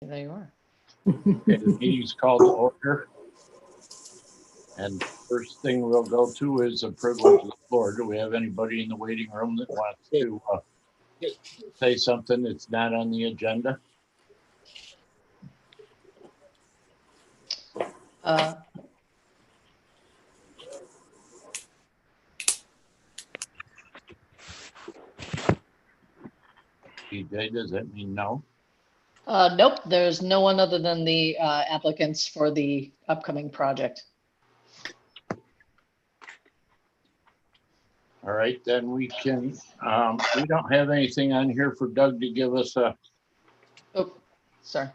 There you are. Okay, the meeting's called to order. And first thing we'll go to is a privilege of the floor. Do we have anybody in the waiting room that wants to say something that's not on the agenda? DJ, does that mean no? Nope, there's no one other than the applicants for the upcoming project. All right, then we can, we don't have anything on here for Doug to give us Oh, sorry.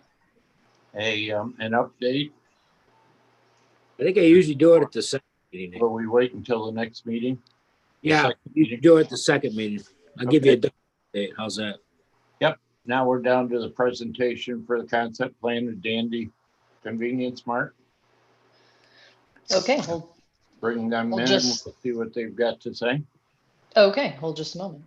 an update. I think I usually do it at the second meeting. Will we wait until the next meeting? Yeah, you do it at the second meeting. I'll give you a date. How's that? Yep. Now we're down to the presentation for the concept plan of Dandy Convenience Mart. Okay, hold. Bring them in. We'll see what they've got to say. Okay, hold just a moment.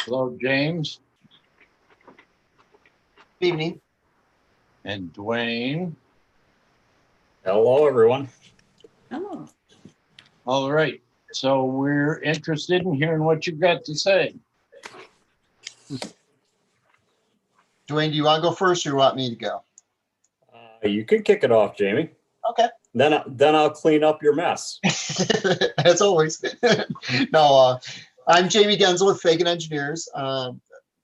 Hello, James. Good evening. And Dwayne. Hello, everyone. Hello. All right. So we're interested in hearing what you've got to say. Dwayne, do you want to go first or you want me to go? You can kick it off, Jamie. Okay. Then I'll clean up your mess. As always. No, I'm Jamie Genzel with Fagan Engineers.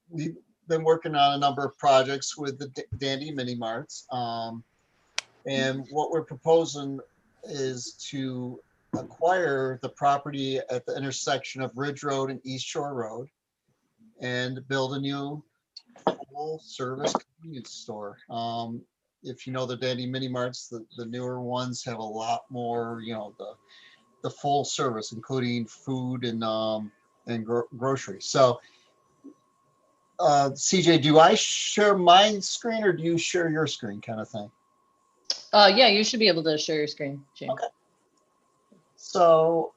We've been working on a number of projects with the Dandy Mini Marts. And what we're proposing is to acquire the property at the intersection of Ridge Road and East Shore Road and build a new full service convenience store. If you know the Dandy Mini Marts, the newer ones have a lot more, you know, the full service, including food and groceries. So, CJ, do I share my screen or do you share your screen, kind of thing? Yeah, you should be able to share your screen, James. Okay. So,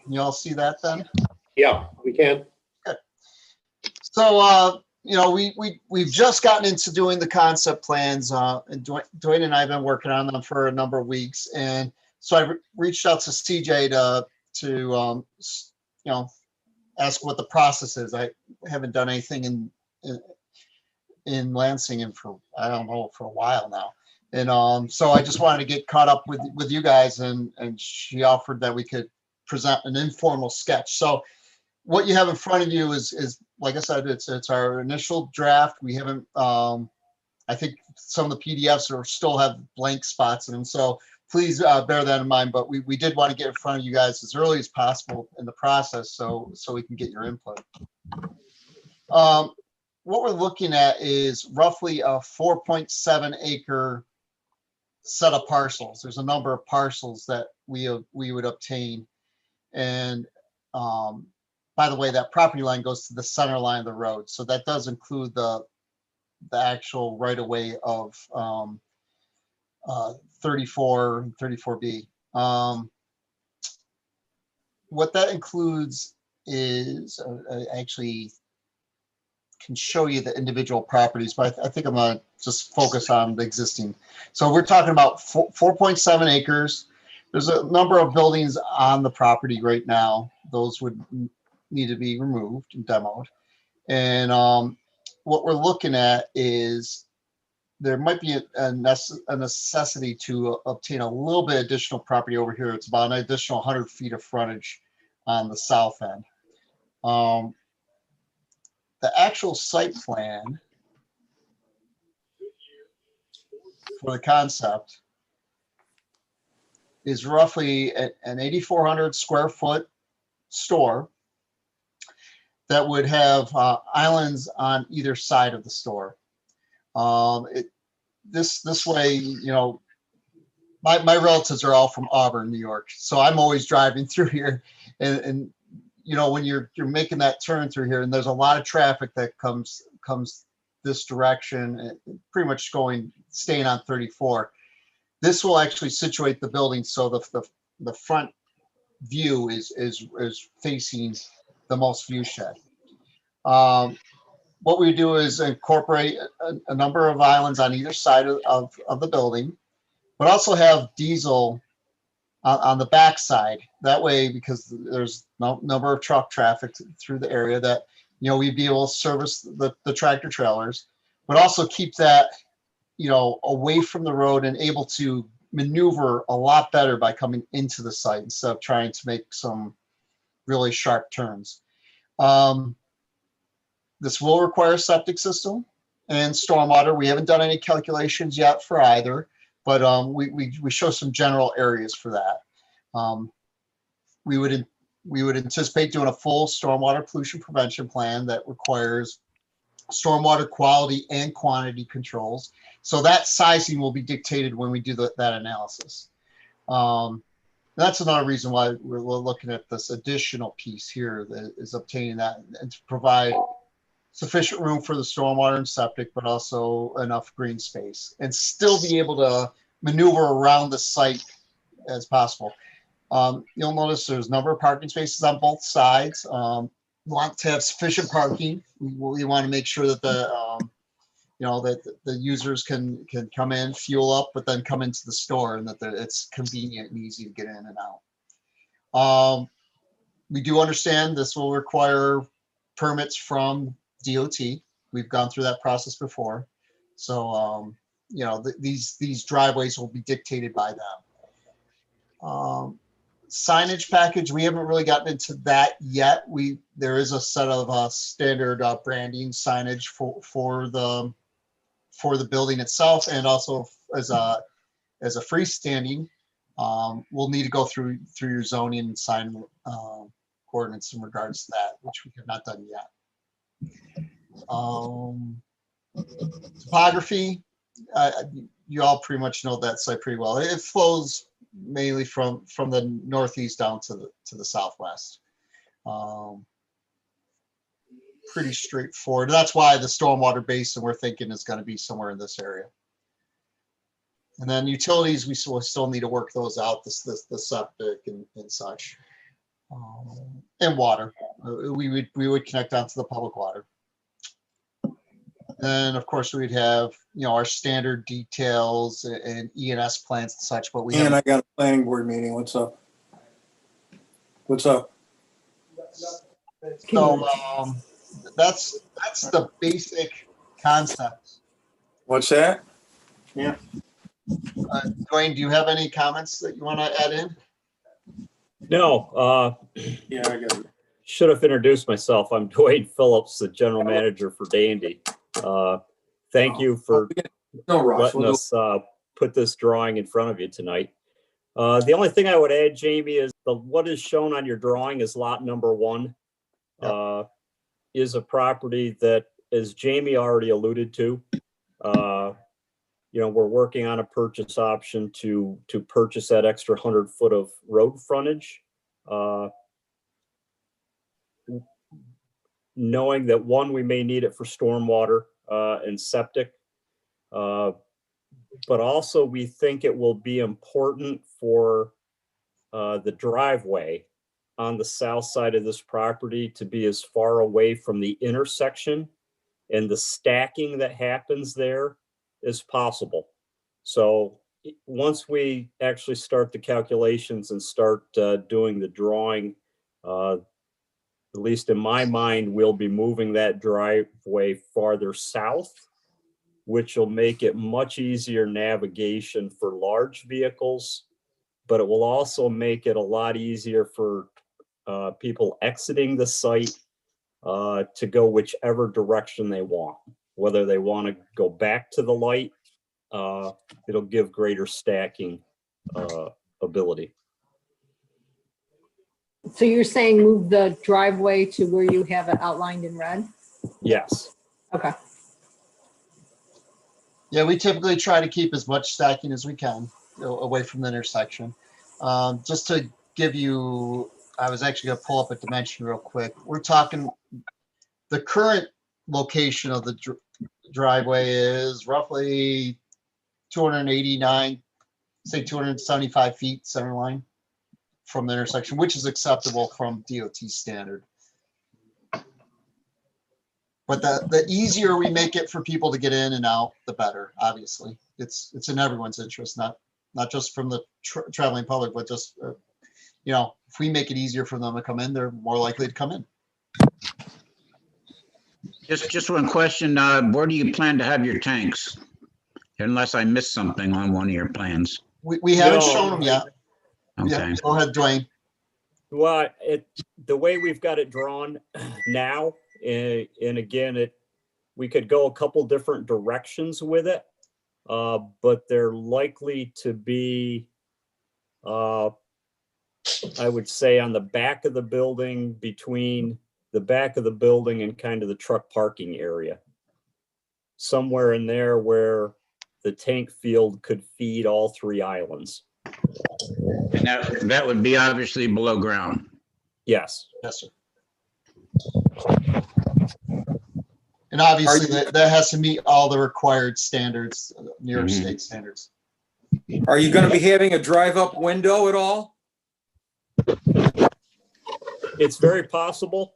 can you all see that then? Yeah, we can. Good. So, you know, we've just gotten into doing the concept plans, and Dwayne and I have been working on them for a number of weeks, and so I reached out to CJ to you know, ask what the process is. I haven't done anything in Lansing for, I don't know, for a while now, and so I just wanted to get caught up with you guys, and she offered that we could present an informal sketch. So what you have in front of you is like I said, it's our initial draft. We haven't, I think some of the PDFs still have blank spots in them. So please bear that in mind. But we did want to get in front of you guys as early as possible in the process so we can get your input. What we're looking at is roughly a 4.7 acre set of parcels. There's a number of parcels that we would obtain. And by the way, that property line goes to the center line of the road. So that does include the actual right of way of 34 and 34B. What that includes is, I actually can show you the individual properties, but I think I'm gonna just focus on the existing. So we're talking about 4.7 acres. There's a number of buildings on the property right now. Those would need to be removed and demoed. And what we're looking at is there might be a necessity to obtain a little bit additional property over here. It's about an additional 100 feet of frontage on the south end. The actual site plan for the concept is roughly an 8,400 square foot store that would have islands on either side of the store. This way, you know, my relatives are all from Auburn, New York, so I'm always driving through here, and you know, when you're making that turn through here, and there's a lot of traffic that comes this direction, and pretty much staying on 34. This will actually situate the building so the front view is facing the most view shed. What we do is incorporate a number of islands on either side of the building, but also have diesel on the back side. That way, because there's no number of truck traffic through the area, that, you know, we'd be able to service the tractor trailers, but also keep that, you know, away from the road and able to maneuver a lot better by coming into the site instead of trying to make some really sharp turns. This will require a septic system and stormwater. We haven't done any calculations yet for either, but we show some general areas for that. We would anticipate doing a full stormwater pollution prevention plan that requires stormwater quality and quantity controls. So that sizing will be dictated when we do that analysis. That's another reason why we're looking at this additional piece here, that is obtaining that and to provide sufficient room for the stormwater and septic, but also enough green space and still be able to maneuver around the site as possible. You'll notice there's a number of parking spaces on both sides. We want to have sufficient parking. We want to make sure that that the users can come in, fuel up, but then come into the store, and that it's convenient and easy to get in and out. We do understand this will require permits from DOT. We've gone through that process before. So, you know, these driveways will be dictated by them. Signage package, we haven't really gotten into that yet. There is a set of standard branding signage for the building itself, and also as a freestanding. We'll need to go through your zoning and sign ordinance in regards to that, which we have not done yet. Topography, you all pretty much know that site pretty well. It flows mainly from the northeast down to the southwest. Pretty straightforward. That's why the stormwater basin we're thinking is going to be somewhere in this area. And then utilities, we still need to work those out, the septic and such. And water, we would connect onto the public water. And of course, we'd have, you know, our standard details and E&S plans and such. But And I got a planning board meeting. What's up? What's up? So that's the basic concept. What's that? Yeah. Dwayne, do you have any comments that you want to add in? No, Yeah, I got it. should have introduced myself. I'm Dwayne Phillips, the general manager for Dandy. Thank you for No rush. letting us put this drawing in front of you tonight. The only thing I would add, Jamie, is what is shown on your drawing is lot number 1. Is a property that, as Jamie already alluded to, you know, we're working on a purchase option to purchase that extra 100 foot of road frontage. Knowing that, one, we may need it for stormwater and septic, but also we think it will be important for the driveway on the south side of this property to be as far away from the intersection and the stacking that happens there as possible. So once we actually start the calculations and start doing the drawing, at least in my mind, we'll be moving that driveway farther south, which will make it much easier navigation for large vehicles, but it will also make it a lot easier for people exiting the site to go whichever direction they want. Whether they want to go back to the light, it'll give greater stacking ability. So you're saying move the driveway to where you have it outlined in red? Yes. Okay. Yeah, we typically try to keep as much stacking as we can, away from the intersection. Just to give you, I was actually gonna pull up a dimension real quick. We're talking, the current location of the driveway is roughly 289, say 275 feet center line from the intersection, which is acceptable from DOT standard. But the easier we make it for people to get in and out, the better, obviously. It's in everyone's interest, not just from the traveling public, but just, you know, if we make it easier for them to come in, they're more likely to come in. Just one question. Where do you plan to have your tanks? Unless I missed something on one of your plans. We haven't No, shown them yet. Okay. Yeah, go ahead, Dwayne. Well, the way we've got it drawn now, and again, we could go a couple different directions with it, but they're likely to be, I would say, on the back of the building, between the back of the building and kind of the truck parking area. Somewhere in there where the tank field could feed all three islands. And that would be obviously below ground. Yes. Yes, sir. And obviously that has to meet all the required standards, New York State standards. Are you going to be having a drive-up window at all? It's very possible.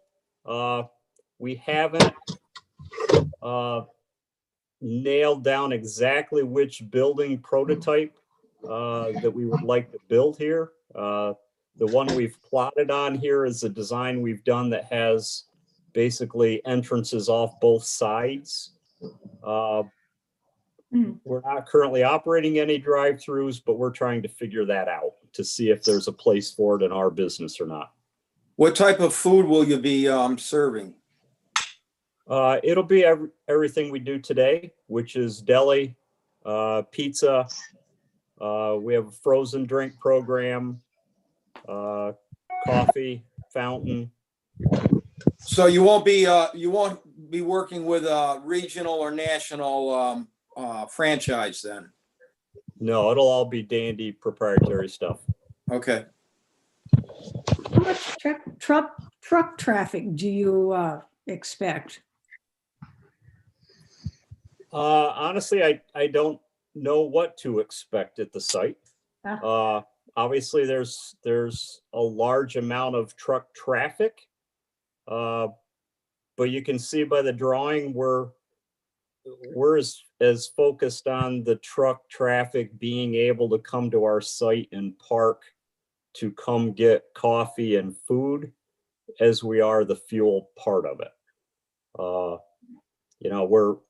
We haven't nailed down exactly which building prototype that we would like to build here. The one we've plotted on here is a design we've done that has basically entrances off both sides. We're not currently operating any drive-throughs, but we're trying to figure that out to see if there's a place for it in our business or not. What type of food will you be serving? It'll be everything we do today, which is deli, pizza. We have a frozen drink program, coffee, fountain. So you won't be working with a regional or national franchise then? No, it'll all be Dandy proprietary stuff. Okay. How much truck traffic do you expect? Honestly, I don't know what to expect at the site. Obviously, there's a large amount of truck traffic, but you can see by the drawing we're as focused on the truck traffic being able to come to our site and park to come get coffee and food as we are the fuel part of it. You know,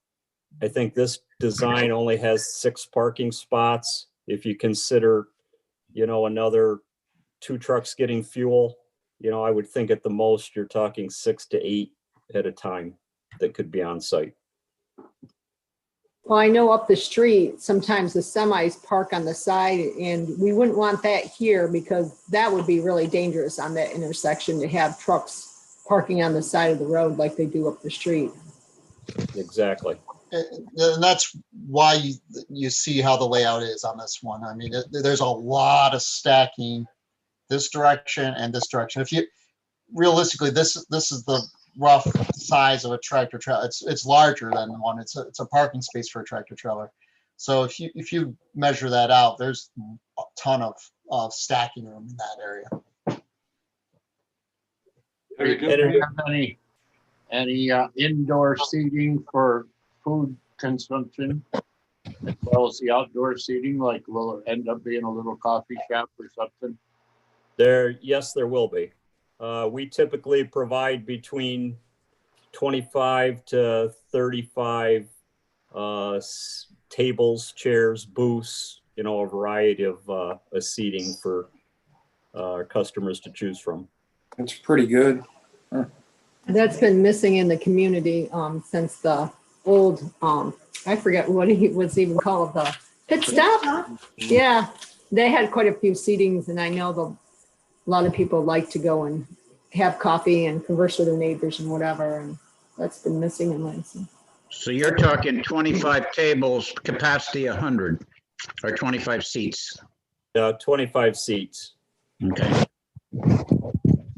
I think this design only has 6 parking spots. If you consider, you know, another 2 trucks getting fuel, you know, I would think at the most you're talking 6 to 8 at a time that could be on site. Well, I know up the street, sometimes the semis park on the side, and we wouldn't want that here because that would be really dangerous on that intersection to have trucks parking on the side of the road like they do up the street. Exactly. And that's why you see how the layout is on this one. I mean, there's a lot of stacking this direction and this direction. If you realistically, this is the rough size of a tractor trailer. It's larger than one. It's a parking space for a tractor trailer. So if you measure that out, there's a ton of stacking room in that area. Do you have any indoor seating for food consumption, as well as the outdoor seating? Like, will it end up being a little coffee shop or something? Yes, there will be. We typically provide between 25 to 35 tables, chairs, booths, you know, a variety of seating for our customers to choose from. That's pretty good. Huh. That's been missing in the community, since the old, I forget what he was even called, the pit stop. Yeah, they had quite a few seatings, and I know a lot of people like to go and have coffee and converse with their neighbors and whatever, and that's been missing in Lansing. So you're talking 25 tables, capacity 100, or 25 seats. 25 seats. Okay.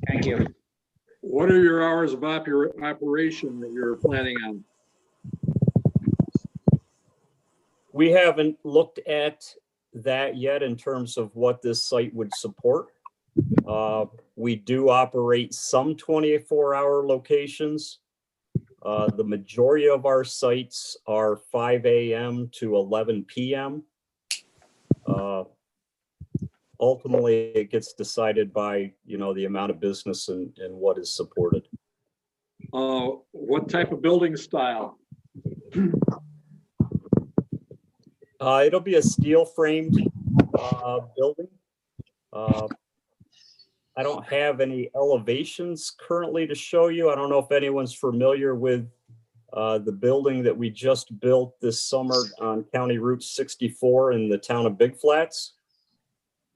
Thank you. What are your hours of operation that you're planning on? We haven't looked at that yet in terms of what this site would support. We do operate some 24-hour locations. The majority of our sites are 5 a.m. to 11 p.m. Ultimately, it gets decided by, the amount of business and what is supported. What type of building style? It'll be a steel framed building. I don't have any elevations currently to show you. I don't know if anyone's familiar with the building that we just built this summer on County Route 64 in the town of Big Flats.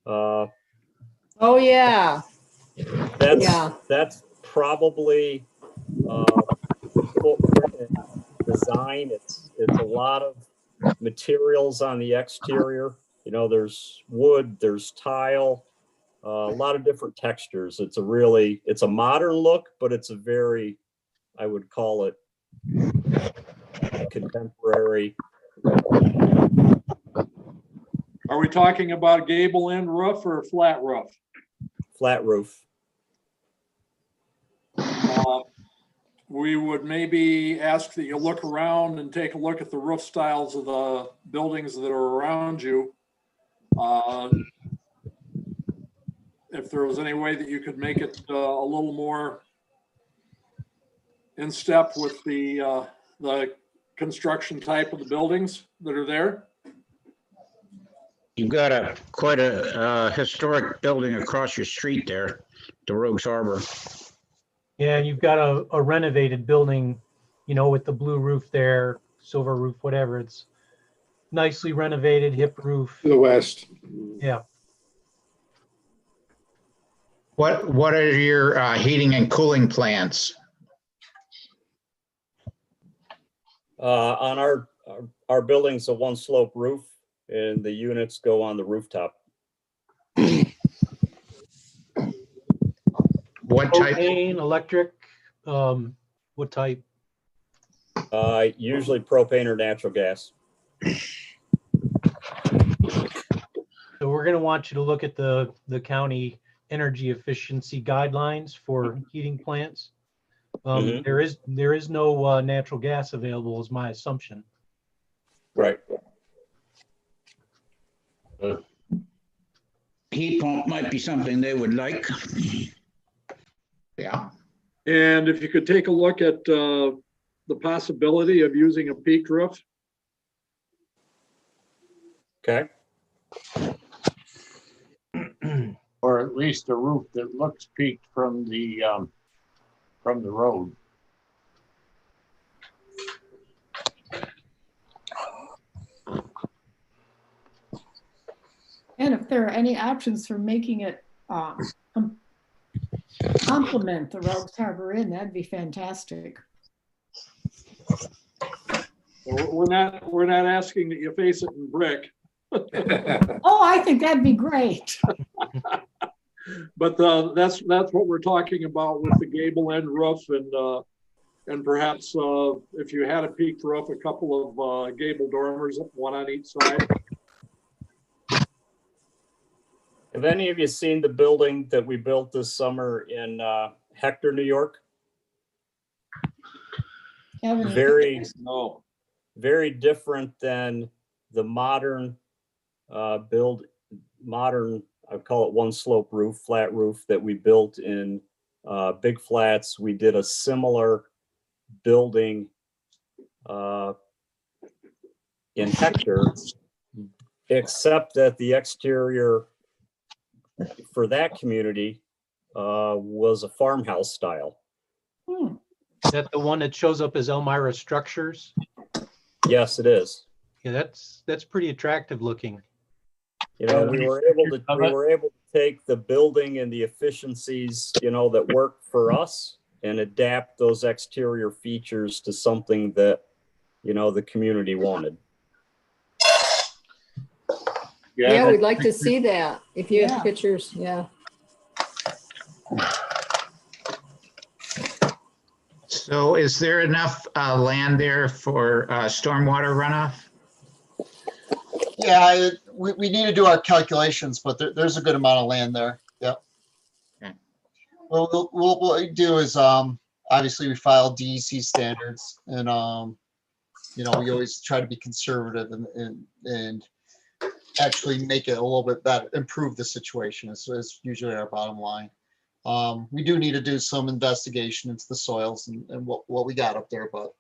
Oh, yeah. That's probably footprint and design. It's a lot of materials on the exterior. There's wood, there's tile, a lot of different textures. It's a modern look, but it's a very, I would call it contemporary. Are we talking about gable end roof or flat roof? Flat roof. We would maybe ask that you look around and take a look at the roof styles of the buildings that are around you. If there was any way that you could make it a little more in step with the construction type of the buildings that are there. You've got quite a historic building across your street there, the Rogues Harbor. Yeah, and you've got a renovated building, with the blue roof there, silver roof, whatever. It's nicely renovated, hip roof. To the west. Yeah. What are your heating and cooling plans? On our building's a one slope roof, and the units go on the rooftop. What type? Propane, electric, what type? Usually propane or natural gas. So we're gonna want you to look at the county energy efficiency guidelines for heating plants. There is no natural gas available, is my assumption. Right. Heat pump might be something they would like. Yeah. And if you could take a look at the possibility of using a peaked roof. Okay. Or at least a roof that looks peaked from the road. And if there are any options for making it complement the Rogues Harbor Inn, that'd be fantastic. We're not asking that you face it in brick. Oh, I think that'd be great. But that's what we're talking about with the gable end roof, and perhaps if you had a peaked roof, a couple of gable dormers, one on each side. Have any of you seen the building that we built this summer in Hector, New York? Very different than the modern I call it one slope roof, flat roof that we built in Big Flats. We did a similar building in Hector, except that the exterior for that community was a farmhouse style. Is that the one that shows up as Elmira Structures? Yes, it is. Yeah, that's pretty attractive looking. You know, we were able to take the building and the efficiencies, you know, that work for us and adapt those exterior features to something that, you know, the community wanted. Yeah, we'd like to see that. If you Yeah. have pictures, yeah. So is there enough land there for stormwater runoff? Yeah, we need to do our calculations, but there's a good amount of land there. Yep. Okay. Well, what we do is, obviously we file DEC standards and, you know, we always try to be conservative and actually make it a little bit better, improve the situation is usually our bottom line. We do need to do some investigation into the soils and what we got up there, but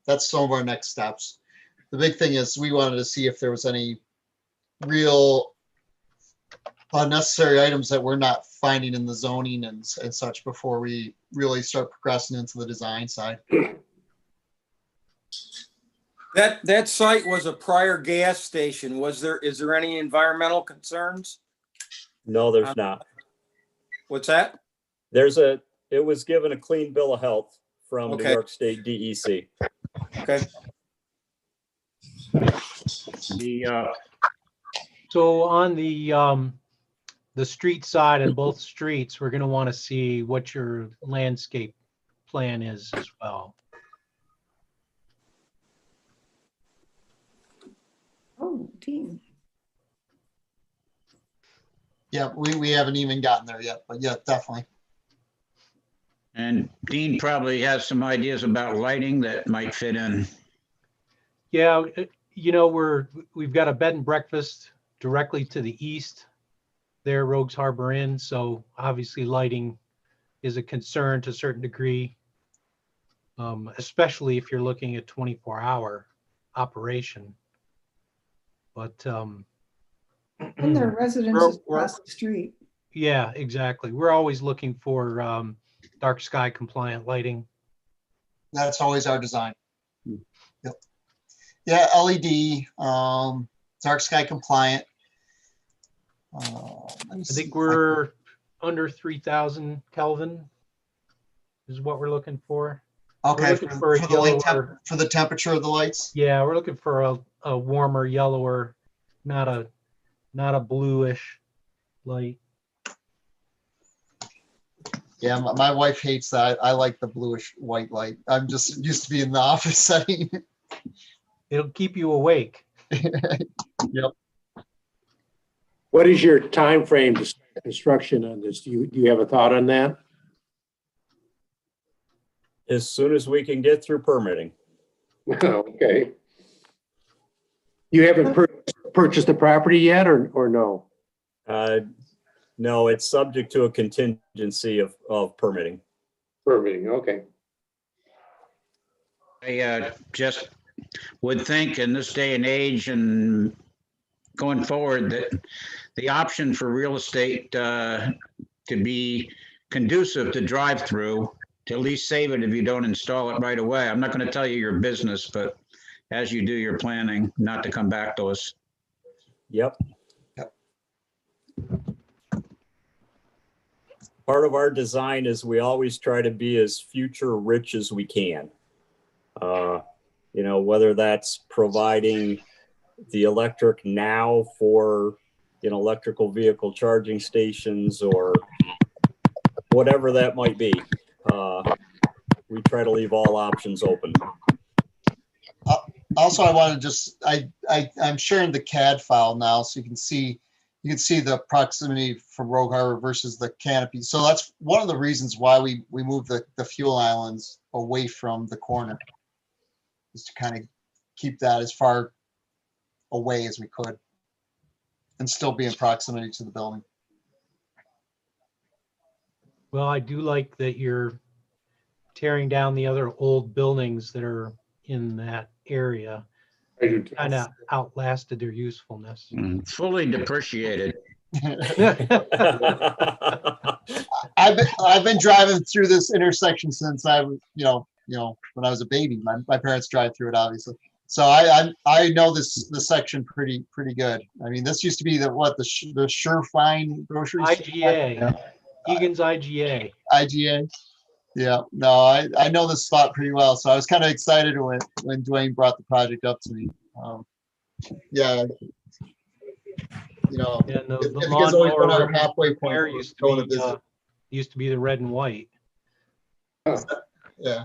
that's some of our next steps. The big thing is we wanted to see if there was any real unnecessary items that we're not finding in the zoning and such before we really start progressing into the design side. That site was a prior gas station. Is there any environmental concerns? No, there's not. What's that? It was given a clean bill of health from New Okay. York State DEC. Okay. So on the street side and both streets, we're going to want to see what your landscape plan is as well. Oh, Dean. Yeah, we haven't even gotten there yet, but yeah, definitely. And Dean probably has some ideas about lighting that might fit in. Yeah, you know, we've got a bed and breakfast directly to the east there, Rogues Harbor Inn. So obviously lighting is a concern to a certain degree, especially if you're looking at 24-hour operation. But And their residences across the street. yeah, exactly. We're always looking for dark sky compliant lighting. That's always our design. Yep. Yeah, LED, dark sky compliant. I think we're under 3,000 Kelvin is what we're looking for. Okay, looking for a the light yellower- for the temperature of the lights. Yeah, we're looking for a warmer, yellower, not a bluish light. Yeah, my wife hates that. I like the bluish white light. I'm just used to be in the office setting. It'll keep you awake. Yep. What is your time frame to start construction on this? Do you have a thought on that? As soon as we can get through permitting. Okay. You haven't purchased the property yet or no? No, it's subject to a contingency of permitting. Permitting, okay. I just would think in this day and age and going forward that the option for real estate to be conducive to drive through, to at least save it if you don't install it right away. I'm not going to tell you your business, but as you do your planning, not to come back to us. Yep. Part of our design is we always try to be as future rich as we can. You know, whether that's providing the electric now for, you know, electrical vehicle charging stations or whatever that might be. We try to leave all options open. Also, I want to just I'm sharing the CAD file now, so you can see the proximity from Rogue Harbor versus the canopy. So that's one of the reasons why we moved the fuel islands away from the corner, is to kind of keep that as far away as we could and still be in proximity to the building. Well, I do like that you're tearing down the other old buildings that are in that area. Kind of outlasted their usefulness. Fully depreciated. I I've been driving through this intersection since I was, when I was a baby. My parents drive through it, obviously. So I know this section pretty good. I mean, this used to be the Surefine grocery store. IGA, Egan's IGA. IGA. Yeah, no, I know this spot pretty well. So I was kind of excited when Dwayne brought the project up to me. Yeah. Yeah, the you guys always go to our halfway point. there Used to used to be the red and white. Yeah.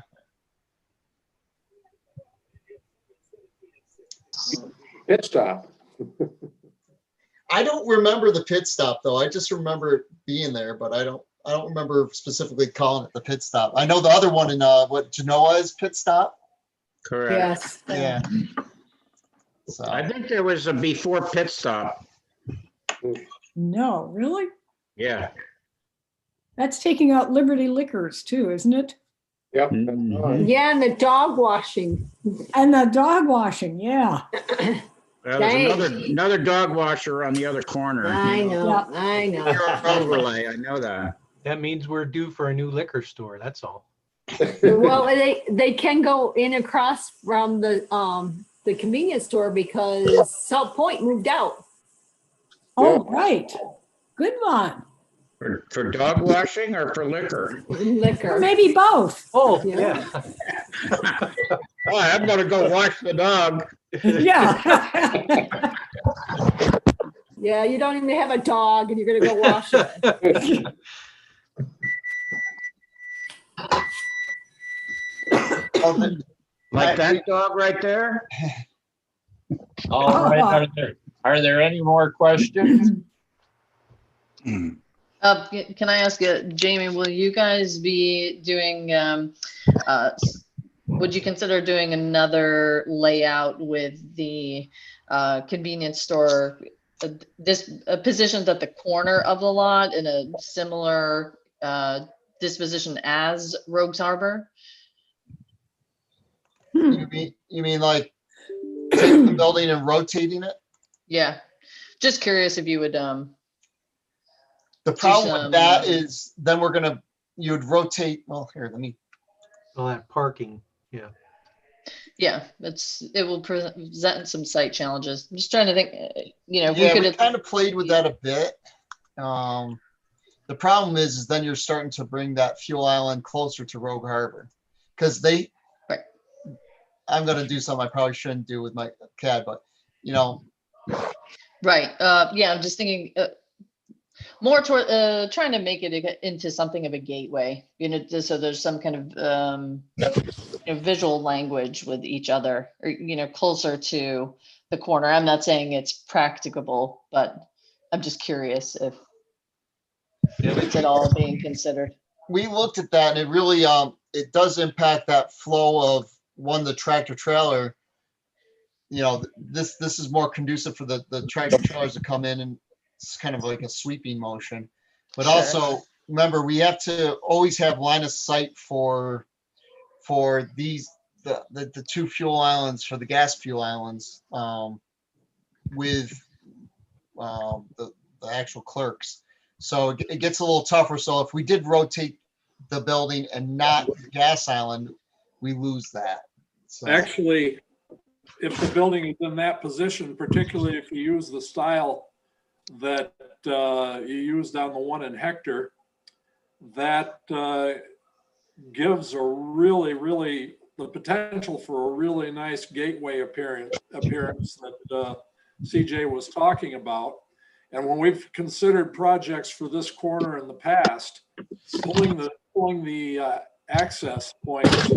Pit stop. I don't remember the pit stop though. I just remember it being there, but I don't remember specifically calling it the pit stop. I know the other one in Genoa is pit stop. Correct. Yes. Yeah. So I think there was a before pit stop. No, really? Yeah. That's taking out Liberty Liquors too, isn't it? Yep. Yeah, and the dog washing. And the dog washing, yeah. Well, there's another dog washer on the other corner. I know, Yeah. I know. Your overlay, I know that. That means we're due for a new liquor store. That's all. Well, they can go in across from the convenience store because South Point moved out. Oh, right. Good one. For dog washing or for liquor? Or Liquor. maybe both. Oh, Yeah. yeah. Oh, I'm gonna go wash the dog. Yeah. Yeah, you don't even have a dog and you're gonna go wash it. Like that dog right there? All right, are there any more questions? Can I ask Jamie, will you guys be doing, would you consider doing another layout with the convenience store positioned at the corner of the lot in a similar disposition as Rogues Harbor? you mean like taking the building and rotating it? Yeah, just curious if you would. The problem with that is then you'd rotate. Well, here, let me. All that parking. Yeah. Yeah, it will present some site challenges. I'm just trying to think. We kind of played with that a bit. The problem is then you're starting to bring that fuel island closer to Rogue Harbor because Right. I'm going to do something I probably shouldn't do with my CAD, but Right. Yeah, I'm just thinking more toward trying to make it into something of a gateway, just so there's some kind of visual language with each other, or closer to the corner. I'm not saying it's practicable, but I'm just curious if it's at all being considered. we looked at that and it really it does impact that flow of the tractor trailer. This is more conducive for the tractor trailers to come in, and it's kind of like a sweeping motion. But Sure. also remember, we have to always have line of sight for these the two fuel islands, for the gas fuel islands, with the actual clerks. So it gets a little tougher. So if we did rotate the building and not the gas island, we lose that. So Actually, if the building is in that position, particularly if you use the style that you used on the one in Hector, that gives a really the potential for a really nice gateway appearance that CJ was talking about. And when we've considered projects for this corner in the past, pulling the access points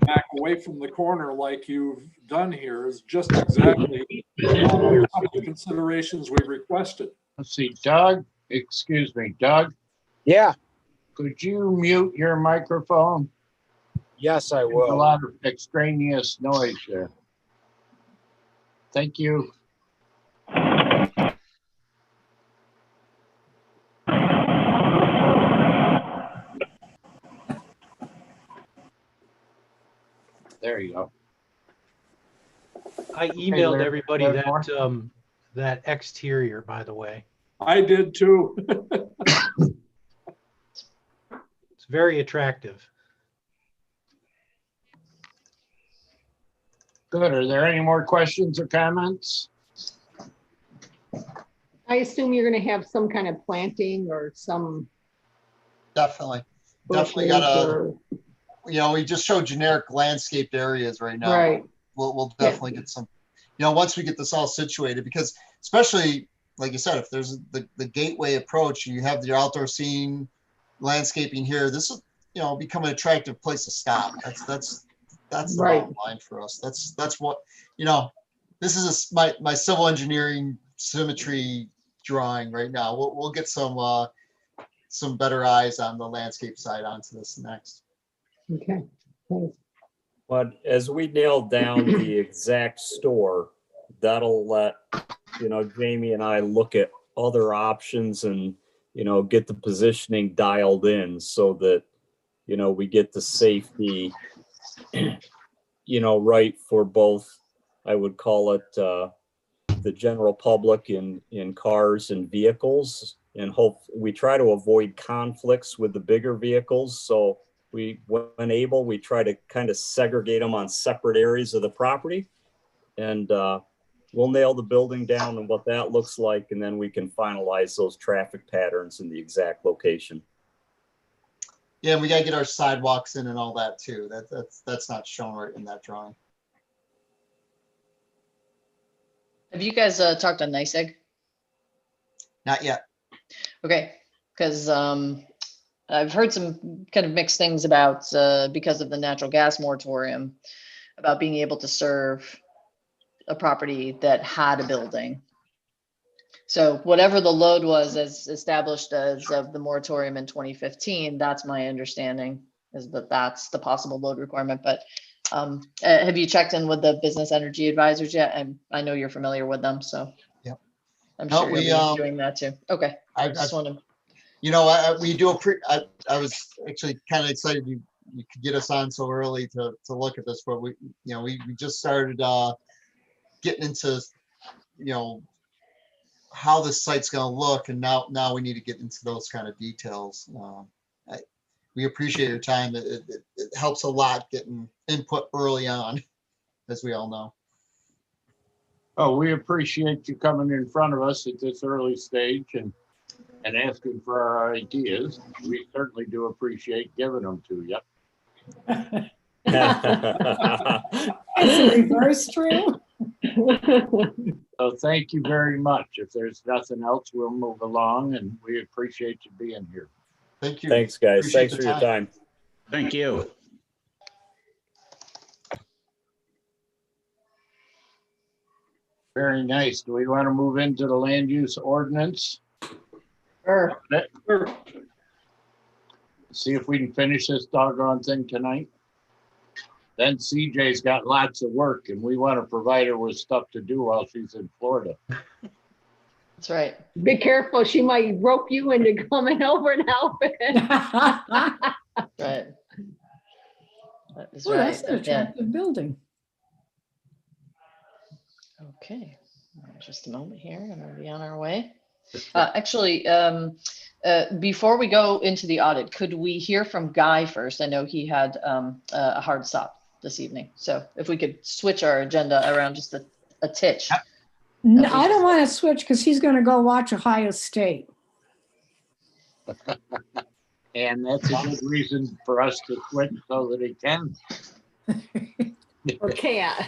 back away from the corner like you've done here is just exactly some of the considerations we requested. Let's see, Doug, excuse me, Doug, Yeah, could you mute your microphone? yes, I There's a will. lot of extraneous noise there. Thank you. There you go. I emailed there- everybody there's more? that exterior, by the way. I did too. very attractive. Good. Are there any more questions or comments? I assume you're gonna have some kind of planting or some. Definitely. Definitely bushes gotta, or- we just showed generic landscaped areas right now. Right, We'll definitely get some, once we get this all situated, because especially, like you said, if there's the gateway approach, you have your outdoor scene, landscaping here, this will become an attractive place to stop. That's the Right. bottom line for us. That's what, this is my civil engineering symmetry drawing right now. We'll get some better eyes on the landscape side onto this next. okay. Thanks. But as we nail down the exact store, that'll let, Jamie and I look at other options and, get the positioning dialed in so that, we get the safety, right for both, I would call it, the general public in cars and vehicles, and we try to avoid conflicts with the bigger vehicles. So when able, we try to kind of segregate them on separate areas of the property, and we'll nail the building down and what that looks like, and then we can finalize those traffic patterns in the exact location. Yeah, and we gotta get our sidewalks in and all that too. That's not shown right in that drawing. Have you guys talked to NICEAG? Not yet. Okay, because I've heard some kind of mixed things about, because of the natural gas moratorium, about being able to serve a property that had a building. So whatever the load was as established as of the moratorium in 2015, that's my understanding, is that that's the possible load requirement. But have you checked in with the business energy advisors yet? And I know you're familiar with them, so. Yep. I'm No, sure you'll be doing that too. Okay. I just want to. We do I was actually kind of excited you could get us on so early to look at this, but we just started getting into, how this site's going to look, and now we need to get into those kind of details. We appreciate your time. It helps a lot getting input early on, as we all know. Oh, we appreciate you coming in front of us at this early stage and asking for our ideas. We certainly do appreciate giving them to you. Is the reverse true? So thank you very much. If there's nothing else, we'll move along, and we appreciate you being here. Thank you. Thanks, guys. Appreciate Thanks the for your time. Thank you. Very nice. Do we want to move into the land use ordinance? Sure. See if we can finish this doggone thing tonight. Then CJ's got lots of work, and we want to provide her with stuff to do while she's in Florida. That's right. Be careful, she might rope you into coming over and helping. Right. That is Oh, right. that's an attractive building. Okay. Just a moment here, and we'll be on our way. Actually, before we go into the audit, could we hear from Guy first? I know he had a hard stop this evening. So if we could switch our agenda around just a titch. No, I don't want to switch because he's going to go watch Ohio State. And that's a good reason for us to switch so that he can. Or can't.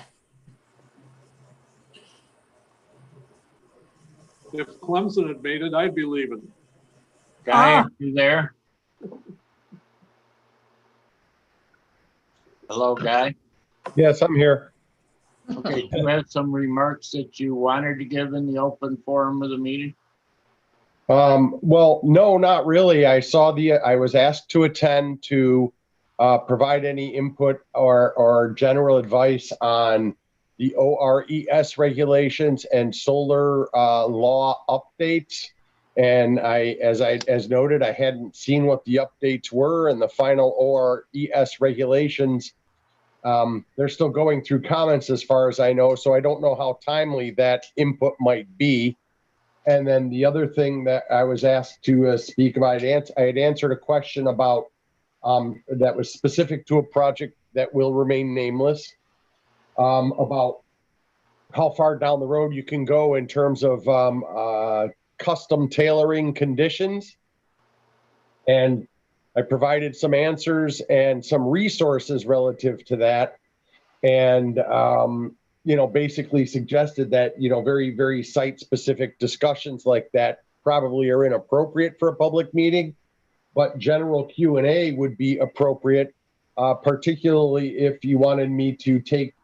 If Clemson had made it, I'd be leaving. Guy, are you there? Hello, Guy. Yes, I'm here. Okay, do you have some remarks that you wanted to give in the open forum of the meeting? Well, no, not really. I was asked to attend to provide any input or general advice on the ORES regulations and solar law updates. And as noted, I hadn't seen what the updates were, and the final ORES regulations. They're still going through comments as far as I know, so I don't know how timely that input might be. And then the other thing that I was asked to speak about, I had answered a question about that was specific to a project that will remain nameless, about how far down the road you can go in terms of custom tailoring conditions. And I provided some answers and some resources relative to that. And, basically suggested that, very, very site-specific discussions like that probably are inappropriate for a public meeting, but general Q&A would be appropriate, particularly if you wanted me to take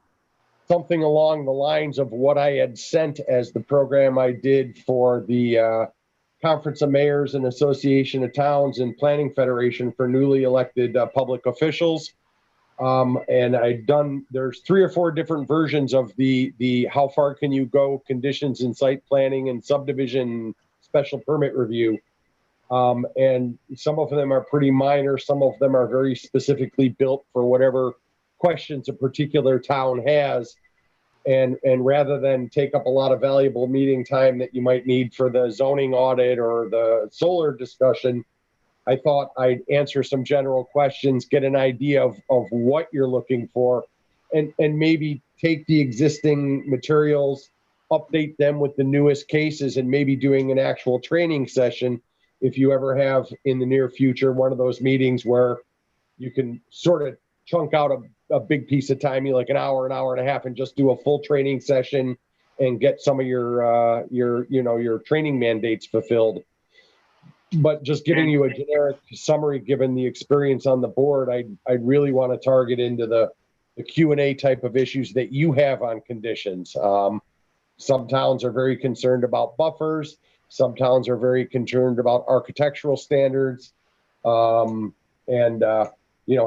something along the lines of what I had sent as the program I did for the Conference of Mayors and Association of Towns and Planning Federation for newly elected public officials. And there's 3 or 4 different versions of the how far can you go conditions in site planning and subdivision special permit review. And some of them are pretty minor. Some of them are very specifically built for whatever questions a particular town has. And rather than take up a lot of valuable meeting time that you might need for the zoning audit or the solar discussion, I thought I'd answer some general questions, get an idea of what you're looking for, and maybe take the existing materials, update them with the newest cases, and maybe doing an actual training session if you ever have in the near future one of those meetings where you can sort of chunk out a big piece of time, like an hour and a half, and just do a full training session and get some of your training mandates fulfilled. But just giving you a generic summary, given the experience on the board, I'd really want to target into the Q&A type of issues that you have on conditions. Some towns are very concerned about buffers. Some towns are very concerned about architectural standards.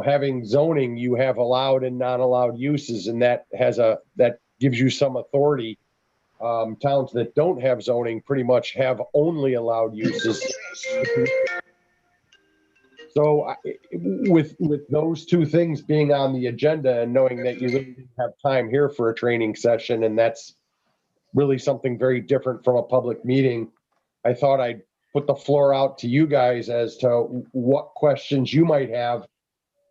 Having zoning, you have allowed and non-allowed uses, and that gives you some authority. Towns that don't have zoning pretty much have only allowed uses. So with those 2 things being on the agenda and knowing that you really didn't have time here for a training session, and that's really something very different from a public meeting, I thought I'd put the floor out to you guys as to what questions you might have,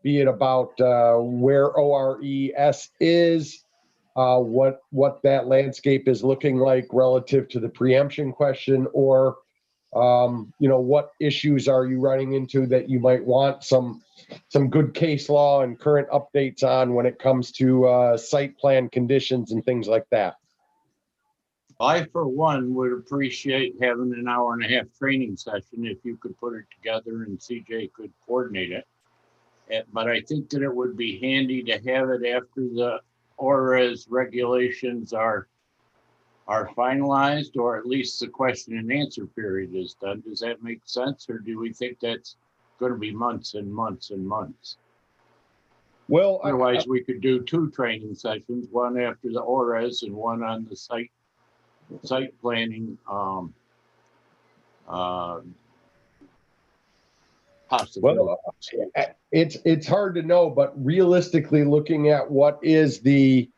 be it about where ORES is, what that landscape is looking like relative to the preemption question, or what issues are you running into that you might want some good case law and current updates on when it comes to site plan conditions and things like that. I, for one, would appreciate having an hour and a half training session if you could put it together and CJ could coordinate it. But I think that it would be handy to have it after the ORES regulations are finalized, or at least the question and answer period is done. Does that make sense, or do we think that's going to be months and months and months? Well, otherwise we could do 2 training sessions, one after the ORES and one on the site planning possibility. Well, it's hard to know, but realistically, looking at what is the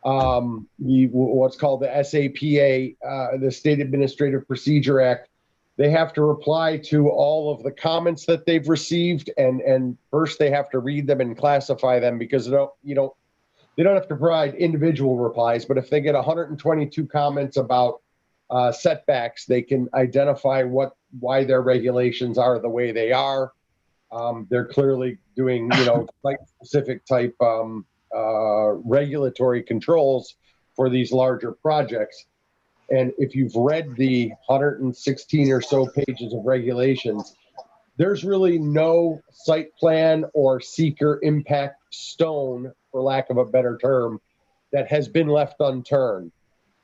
what's called the SAPA, the State Administrative Procedure Act, they have to reply to all of the comments that they've received, and first they have to read them and classify them, because they don't have to provide individual replies, but if they get 122 comments about setbacks, they can identify why their regulations are the way they are. They're clearly doing, site-specific type regulatory controls for these larger projects. And if you've read the 116 or so pages of regulations, there's really no site plan or seeker impact stone, for lack of a better term, that has been left unturned.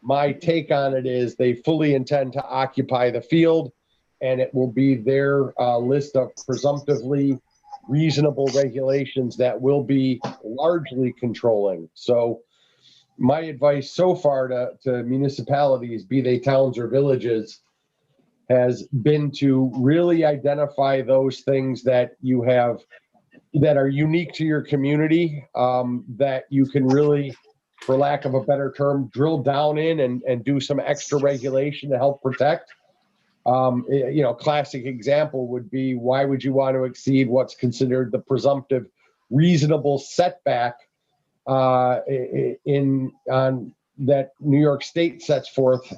My take on it is they fully intend to occupy the field, and it will be their list of presumptively reasonable regulations that will be largely controlling. So my advice so far to municipalities, be they towns or villages, has been to really identify those things that you have that are unique to your community, that you can really, for lack of a better term, drill down in and do some extra regulation to help protect. Classic example would be, why would you want to exceed what's considered the presumptive reasonable setback on that New York State sets forth?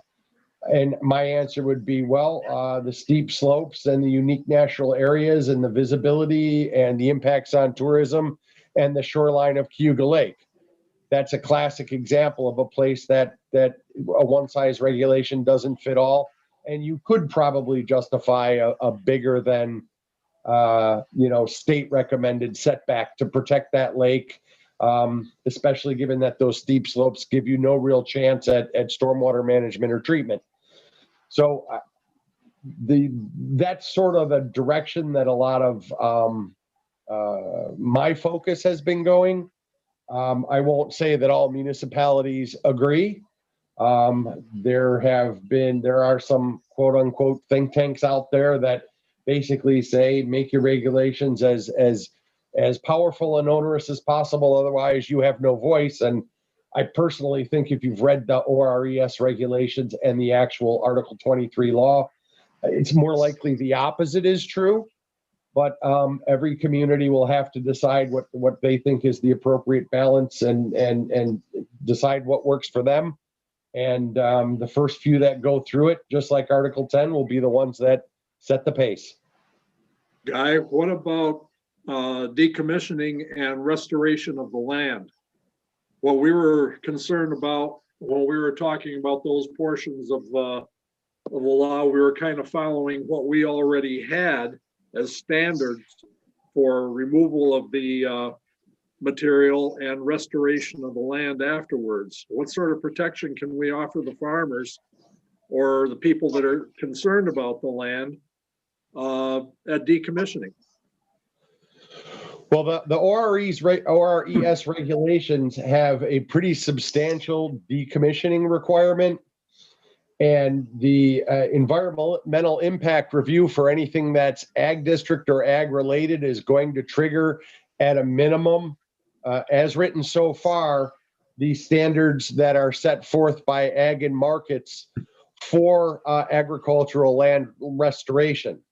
And my answer would be, well, the steep slopes and the unique natural areas and the visibility and the impacts on tourism and the shoreline of Cayuga Lake. That's a classic example of a place that a one-size regulation doesn't fit all. And you could probably justify a bigger than, state recommended setback to protect that lake, especially given that those steep slopes give you no real chance at stormwater management or treatment. So that's sort of a direction that a lot of my focus has been going. I won't say that all municipalities agree. There are some quote unquote think tanks out there that basically say make your regulations as powerful and onerous as possible, otherwise you have no voice. And I personally think if you've read the ORES regulations and the actual Article 23 law, it's more likely the opposite is true. But every community will have to decide what they think is the appropriate balance and decide what works for them. And the first few that go through it, just like Article 10, will be the ones that set the pace. Guy, what about decommissioning and restoration of the land? What we were concerned about when we were talking about those portions of the law, we were kind of following what we already had as standards for removal of the material and restoration of the land afterwards. What sort of protection can we offer the farmers or the people that are concerned about the land at decommissioning? Well, the ORES regulations have a pretty substantial decommissioning requirement. And the environmental impact review for anything that's ag district or ag related is going to trigger at a minimum, as written so far, the standards that are set forth by ag and markets for agricultural land restoration.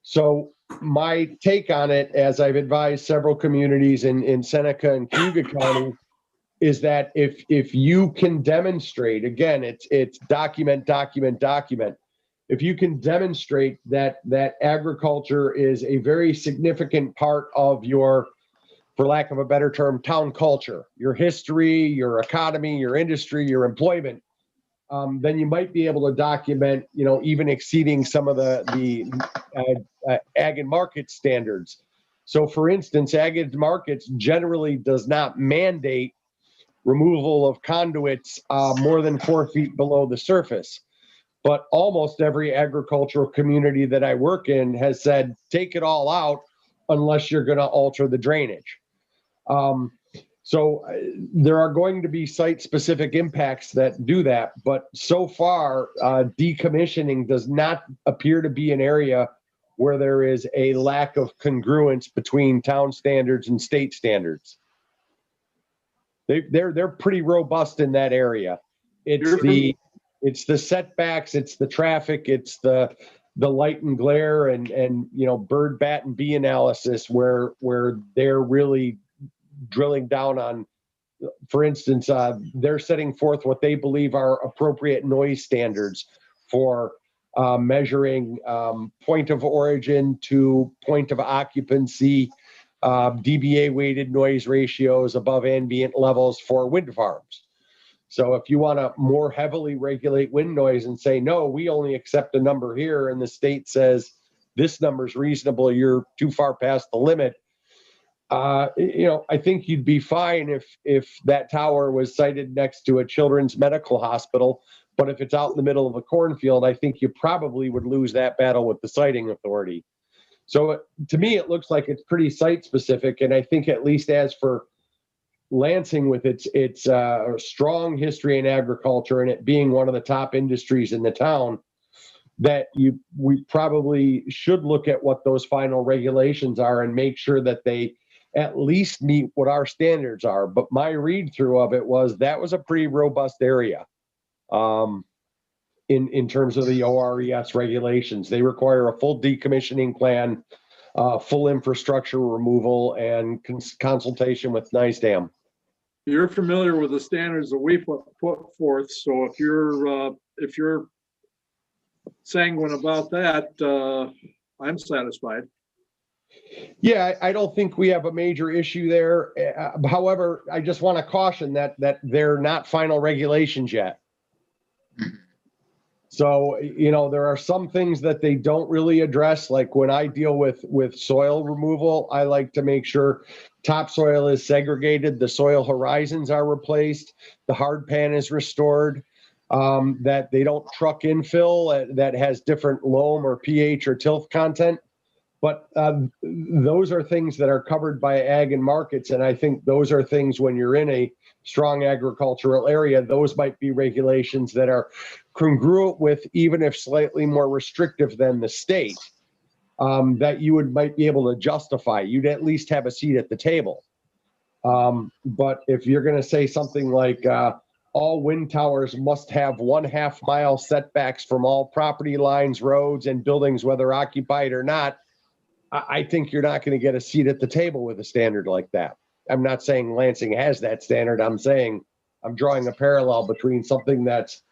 So my take on it, as I've advised several communities in Seneca and Cayuga County, is that if you can demonstrate, again, it's document. If you can demonstrate that agriculture is a very significant part of your, for lack of a better term, town culture, your history, your economy, your industry, your employment, then you might be able to document, even exceeding some of the ag and market standards. So for instance, ag and markets generally does not mandate removal of conduits more than 4 feet below the surface. But almost every agricultural community that I work in has said, take it all out unless you're going to alter the drainage. So there are going to be site-specific impacts that do that. But so far, decommissioning does not appear to be an area where there is a lack of congruence between town standards and state standards. They're pretty robust in that area. It's the setbacks, it's the traffic, it's the light and glare and bird, bat, and bee analysis where they're really drilling down on. For instance, they're setting forth what they believe are appropriate noise standards for measuring point of origin to point of occupancy, dBA weighted noise ratios above ambient levels for wind farms. So if you want to more heavily regulate wind noise and say, no, we only accept a number here, and the state says this number is reasonable, you're too far past the limit, I think you'd be fine if that tower was sited next to a children's medical hospital. But if it's out in the middle of a cornfield, I think you probably would lose that battle with the siting authority. So to me, it looks like it's pretty site specific. And I think at least as for Lansing, with its strong history in agriculture and it being one of the top industries in the town, that we probably should look at what those final regulations are and make sure that they at least meet what our standards are. But my read through of it was that was a pretty robust area. in terms of the ORES regulations. They require a full decommissioning plan, full infrastructure removal, and consultation with NISDAM. You're familiar with the standards that we put forth, so if you're sanguine about that, I'm satisfied. Yeah, I don't think we have a major issue there. However, I just want to caution that they're not final regulations yet. So, there are some things that they don't really address. Like when I deal with soil removal, I like to make sure topsoil is segregated, the soil horizons are replaced, the hard pan is restored, that they don't truck infill that has different loam or pH or tilth content. But those are things that are covered by ag and markets. And I think those are things when you're in a strong agricultural area, those might be regulations that are congruent with, even if slightly more restrictive than the state, that you might be able to justify. You'd at least have a seat at the table. But if you're going to say something like all wind towers must have 1/2 mile setbacks from all property lines, roads, and buildings, whether occupied or not, I think you're not going to get a seat at the table with a standard like that. I'm not saying Lansing has that standard. I'm saying I'm drawing a parallel between something that's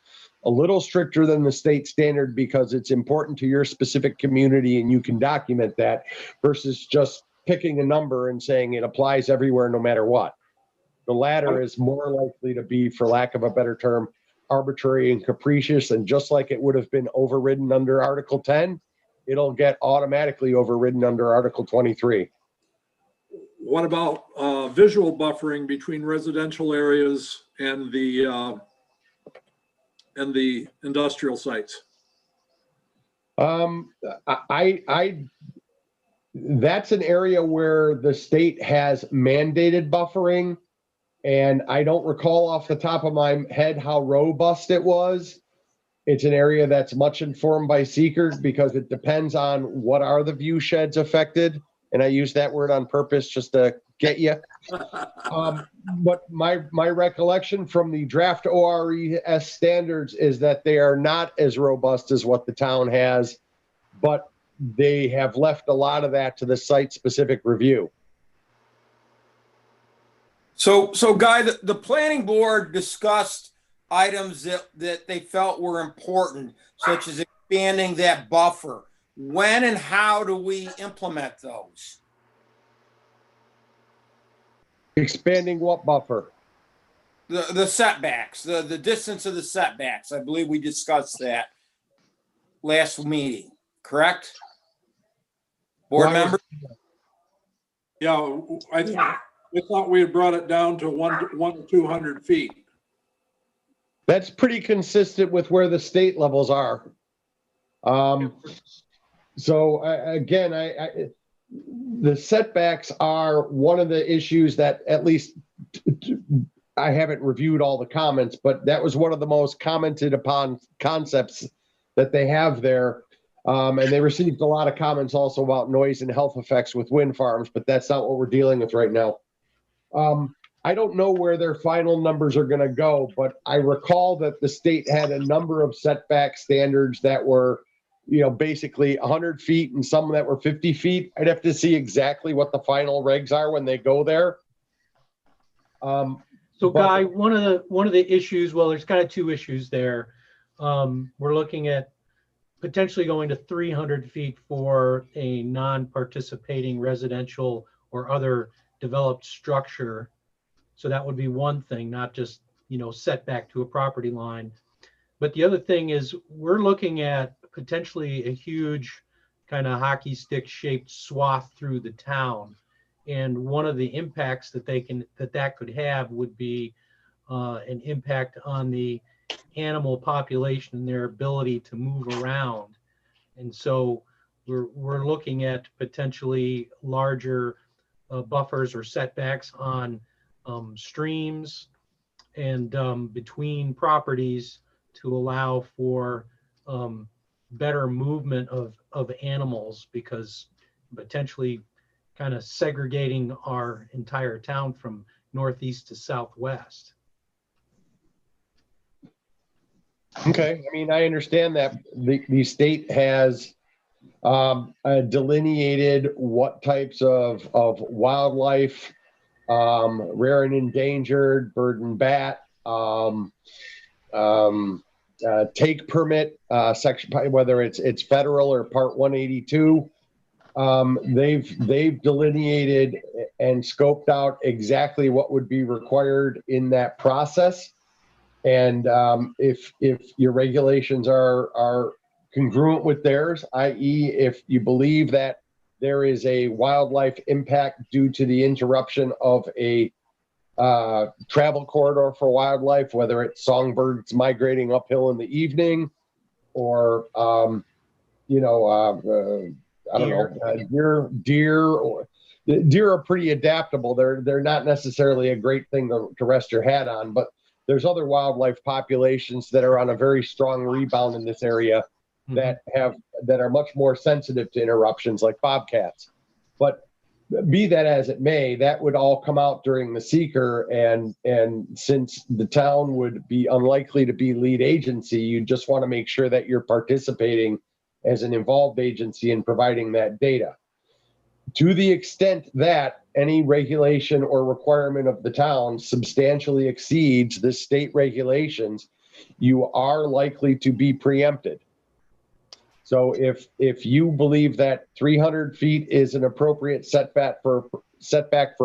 a little stricter than the state standard because it's important to your specific community and you can document that, versus just picking a number and saying it applies everywhere no matter what. The latter is more likely to be, for lack of a better term, arbitrary and capricious. And just like it would have been overridden under Article 10, it'll get automatically overridden under Article 23. What about visual buffering between residential areas and the industrial sites? That's an area where the state has mandated buffering, and I don't recall off the top of my head how robust it was. It's an area that's much informed by seekers because it depends on what are the view sheds affected. And I use that word on purpose just to get you. But my recollection from the draft ORES standards is that they are not as robust as what the town has, but they have left a lot of that to the site-specific review. So Guy, the planning board discussed items that they felt were important, such as expanding that buffer. When and how do we implement those? Expanding what buffer? The setbacks, the distance of the setbacks. I believe we discussed that last meeting, correct? Board member? Yeah, I thought we had brought it down to 1 to 200 feet. That's pretty consistent with where the state levels are. So again, the setbacks are one of the issues that, at least I haven't reviewed all the comments, but that was one of the most commented upon concepts that they have there. And they received a lot of comments also about noise and health effects with wind farms, but that's not what we're dealing with right now. I don't know where their final numbers are going to go, but I recall that the state had a number of setback standards that were, basically 100 feet and some that were 50 feet. I'd have to see exactly what the final regs are when they go there. Guy, one of the issues, well, there's kind of two issues there. We're looking at potentially going to 300 feet for a non-participating residential or other developed structure. So that would be one thing, not just, setback to a property line. But the other thing is we're looking at potentially a huge kind of hockey stick shaped swath through the town. And one of the impacts that that could have would be an impact on the animal population and their ability to move around. And so we're looking at potentially larger buffers or setbacks on streams and between properties to allow for better movement of animals, because potentially kind of segregating our entire town from northeast to southwest. Okay, I mean, I understand that the state has delineated what types of wildlife, rare and endangered, bird and bat, take permit, section, whether it's federal or Part 182. They've delineated and scoped out exactly what would be required in that process. And if your regulations are congruent with theirs, i.e., if you believe that there is a wildlife impact due to the interruption of a travel corridor for wildlife, whether it's songbirds migrating uphill in the evening, or I don't know, deer, or deer are pretty adaptable. They're not necessarily a great thing to rest your hat on, but there's other wildlife populations that are on a very strong rebound in this area that are much more sensitive to interruptions, like bobcats. But be that as it may, that would all come out during the seeker, and since the town would be unlikely to be lead agency, you just want to make sure that you're participating as an involved agency in providing that data. To the extent that any regulation or requirement of the town substantially exceeds the state regulations, you are likely to be preempted. So if you believe that 300 feet is an appropriate setback for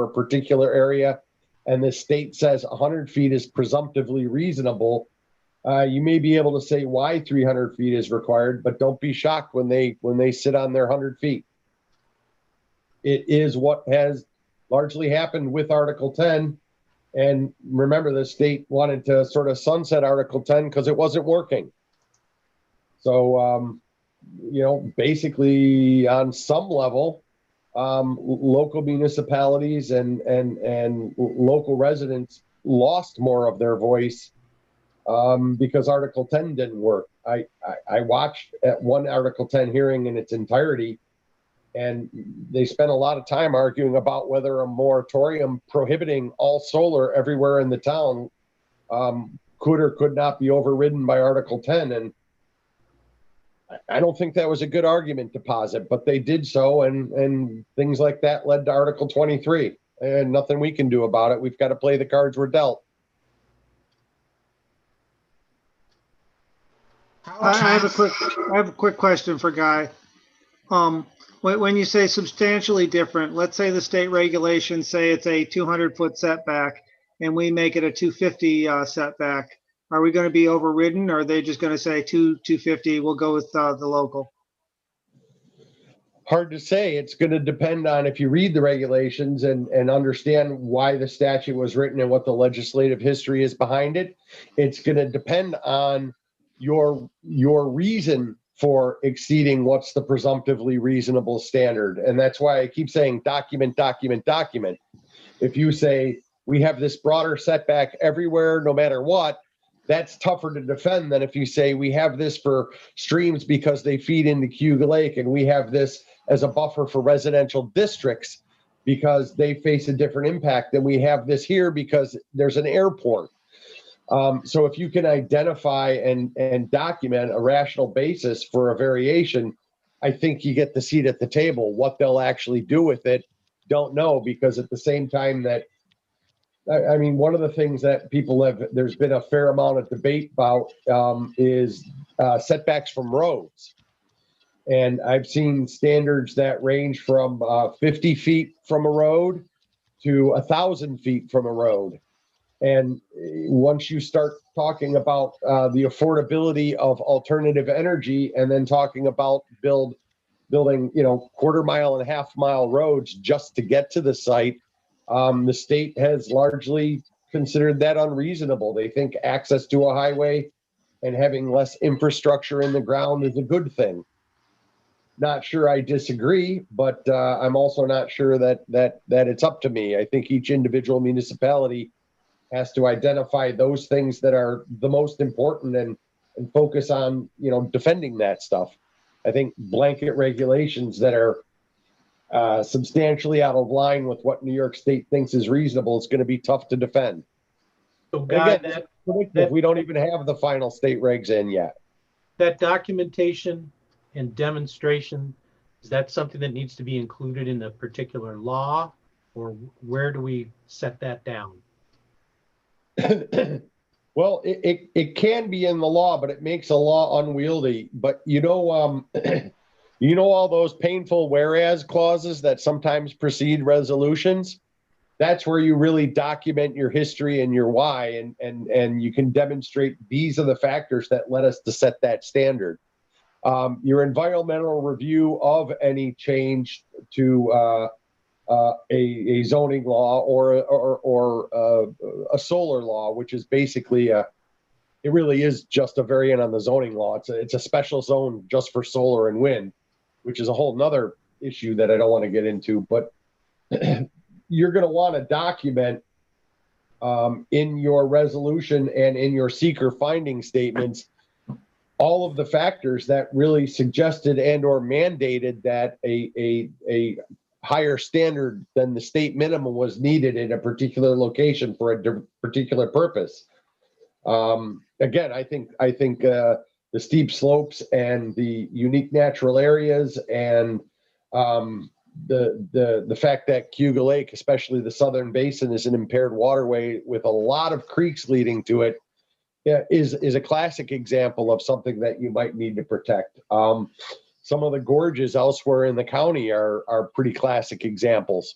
a particular area, and the state says 100 feet is presumptively reasonable, you may be able to say why 300 feet is required, but don't be shocked when they sit on their 100 feet. It is what has largely happened with Article 10. And remember, the state wanted to sort of sunset Article 10 because it wasn't working. So, basically on some level, local municipalities and local residents lost more of their voice because Article 10 didn't work. I watched at one Article 10 hearing in its entirety, and they spent a lot of time arguing about whether a moratorium prohibiting all solar everywhere in the town could or could not be overridden by Article 10. And I don't think that was a good argument to posit, but they did so, and things like that led to Article 23. And nothing we can do about it. We've got to play the cards we're dealt. I have a quick question for Guy. When you say substantially different, let's say the state regulations say it's a 200-foot setback and we make it a 250 setback. Are we going to be overridden, or are they just going to say 250, we'll go with the local? Hard to say. It's going to depend on if you read the regulations and understand why the statute was written and what the legislative history is behind it. It's going to depend on your reason for exceeding what's the presumptively reasonable standard. And that's why I keep saying document, document, document. If you say we have this broader setback everywhere, no matter what, that's tougher to defend than if you say we have this for streams because they feed into Cayuga Lake, and we have this as a buffer for residential districts because they face a different impact, and we have this here because there's an airport. So if you can identify and document a rational basis for a variation, I think you get the seat at the table. What they'll actually do with it, don't know, because at the same time that, I mean, one of the things that there's been a fair amount of debate about is setbacks from roads. And I've seen standards that range from 50 feet from a road to 1,000 feet from a road. And once you start talking about the affordability of alternative energy, and then talking about building, quarter mile and a half mile roads just to get to the site, the state has largely considered that unreasonable. They think access to a highway and having less infrastructure in the ground is a good thing. Not sure I disagree, but I'm also not sure that it's up to me. I think each individual municipality has to identify those things that are the most important and focus on, defending that stuff. I think blanket regulations that are substantially out of line with what New York State thinks is reasonable is going to be tough to defend. So Guy, Again, we don't even have the final state regs in yet. that documentation and demonstration, is that something that needs to be included in a particular law? Or where do we set that down? Well, it can be in the law, but it makes a law unwieldy. But you know, you know all those painful whereas clauses that sometimes precede resolutions? That's where you really document your history and your why, and you can demonstrate these are the factors that led us to set that standard. Your environmental review of any change to a zoning law or a solar law, which is basically it really is just a variant on the zoning law. It's a special zone just for solar and wind, which is a whole nother issue that I don't want to get into. But you're going to want to document in your resolution and in your seeker finding statements all of the factors that really suggested and or mandated that a higher standard than the state minimum was needed in a particular location for a particular purpose. Again, I think the steep slopes and the unique natural areas and the fact that Cayuga Lake, especially the southern basin, is an impaired waterway with a lot of creeks leading to it, is a classic example of something that you might need to protect. Some of the gorges elsewhere in the county are pretty classic examples.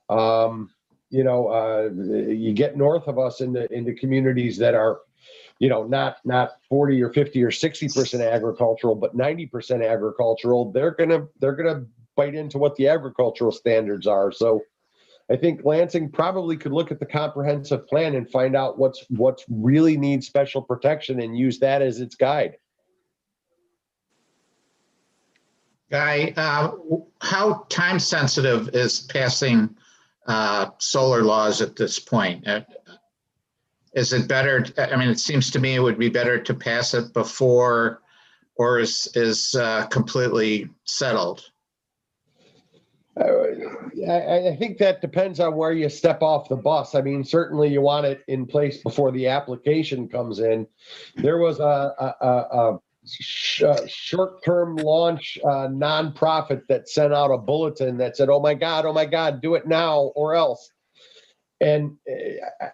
You know, you get north of us into communities that are, you know, not 40 or 50 or 60% agricultural, but 90% agricultural. They're gonna bite into what the agricultural standards are. So I think Lansing probably could look at the comprehensive plan and find out what's really needs special protection and use that as its guide. Guy, how time sensitive is passing solar laws at this point? Is it better? I mean, it seems to me it would be better to pass it before, or is completely settled? I think that depends on where you step off the bus. I mean, certainly you want it in place before the application comes in. There was a short-term launch nonprofit that sent out a bulletin that said, oh my God, do it now or else. And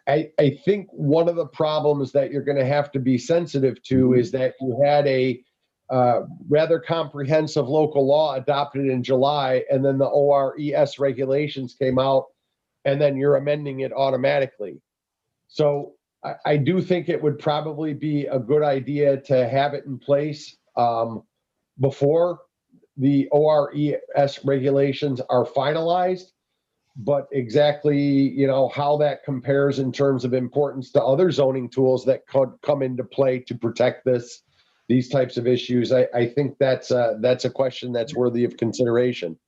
I think one of the problems that you're going to have to be sensitive to is that you had a rather comprehensive local law adopted in July, and then the ORES regulations came out, and then you're amending it automatically. So I do think it would probably be a good idea to have it in place before the ORES regulations are finalized. But exactly, you know, how that compares in terms of importance to other zoning tools that could come into play to protect these types of issues, I think that's a question that's worthy of consideration.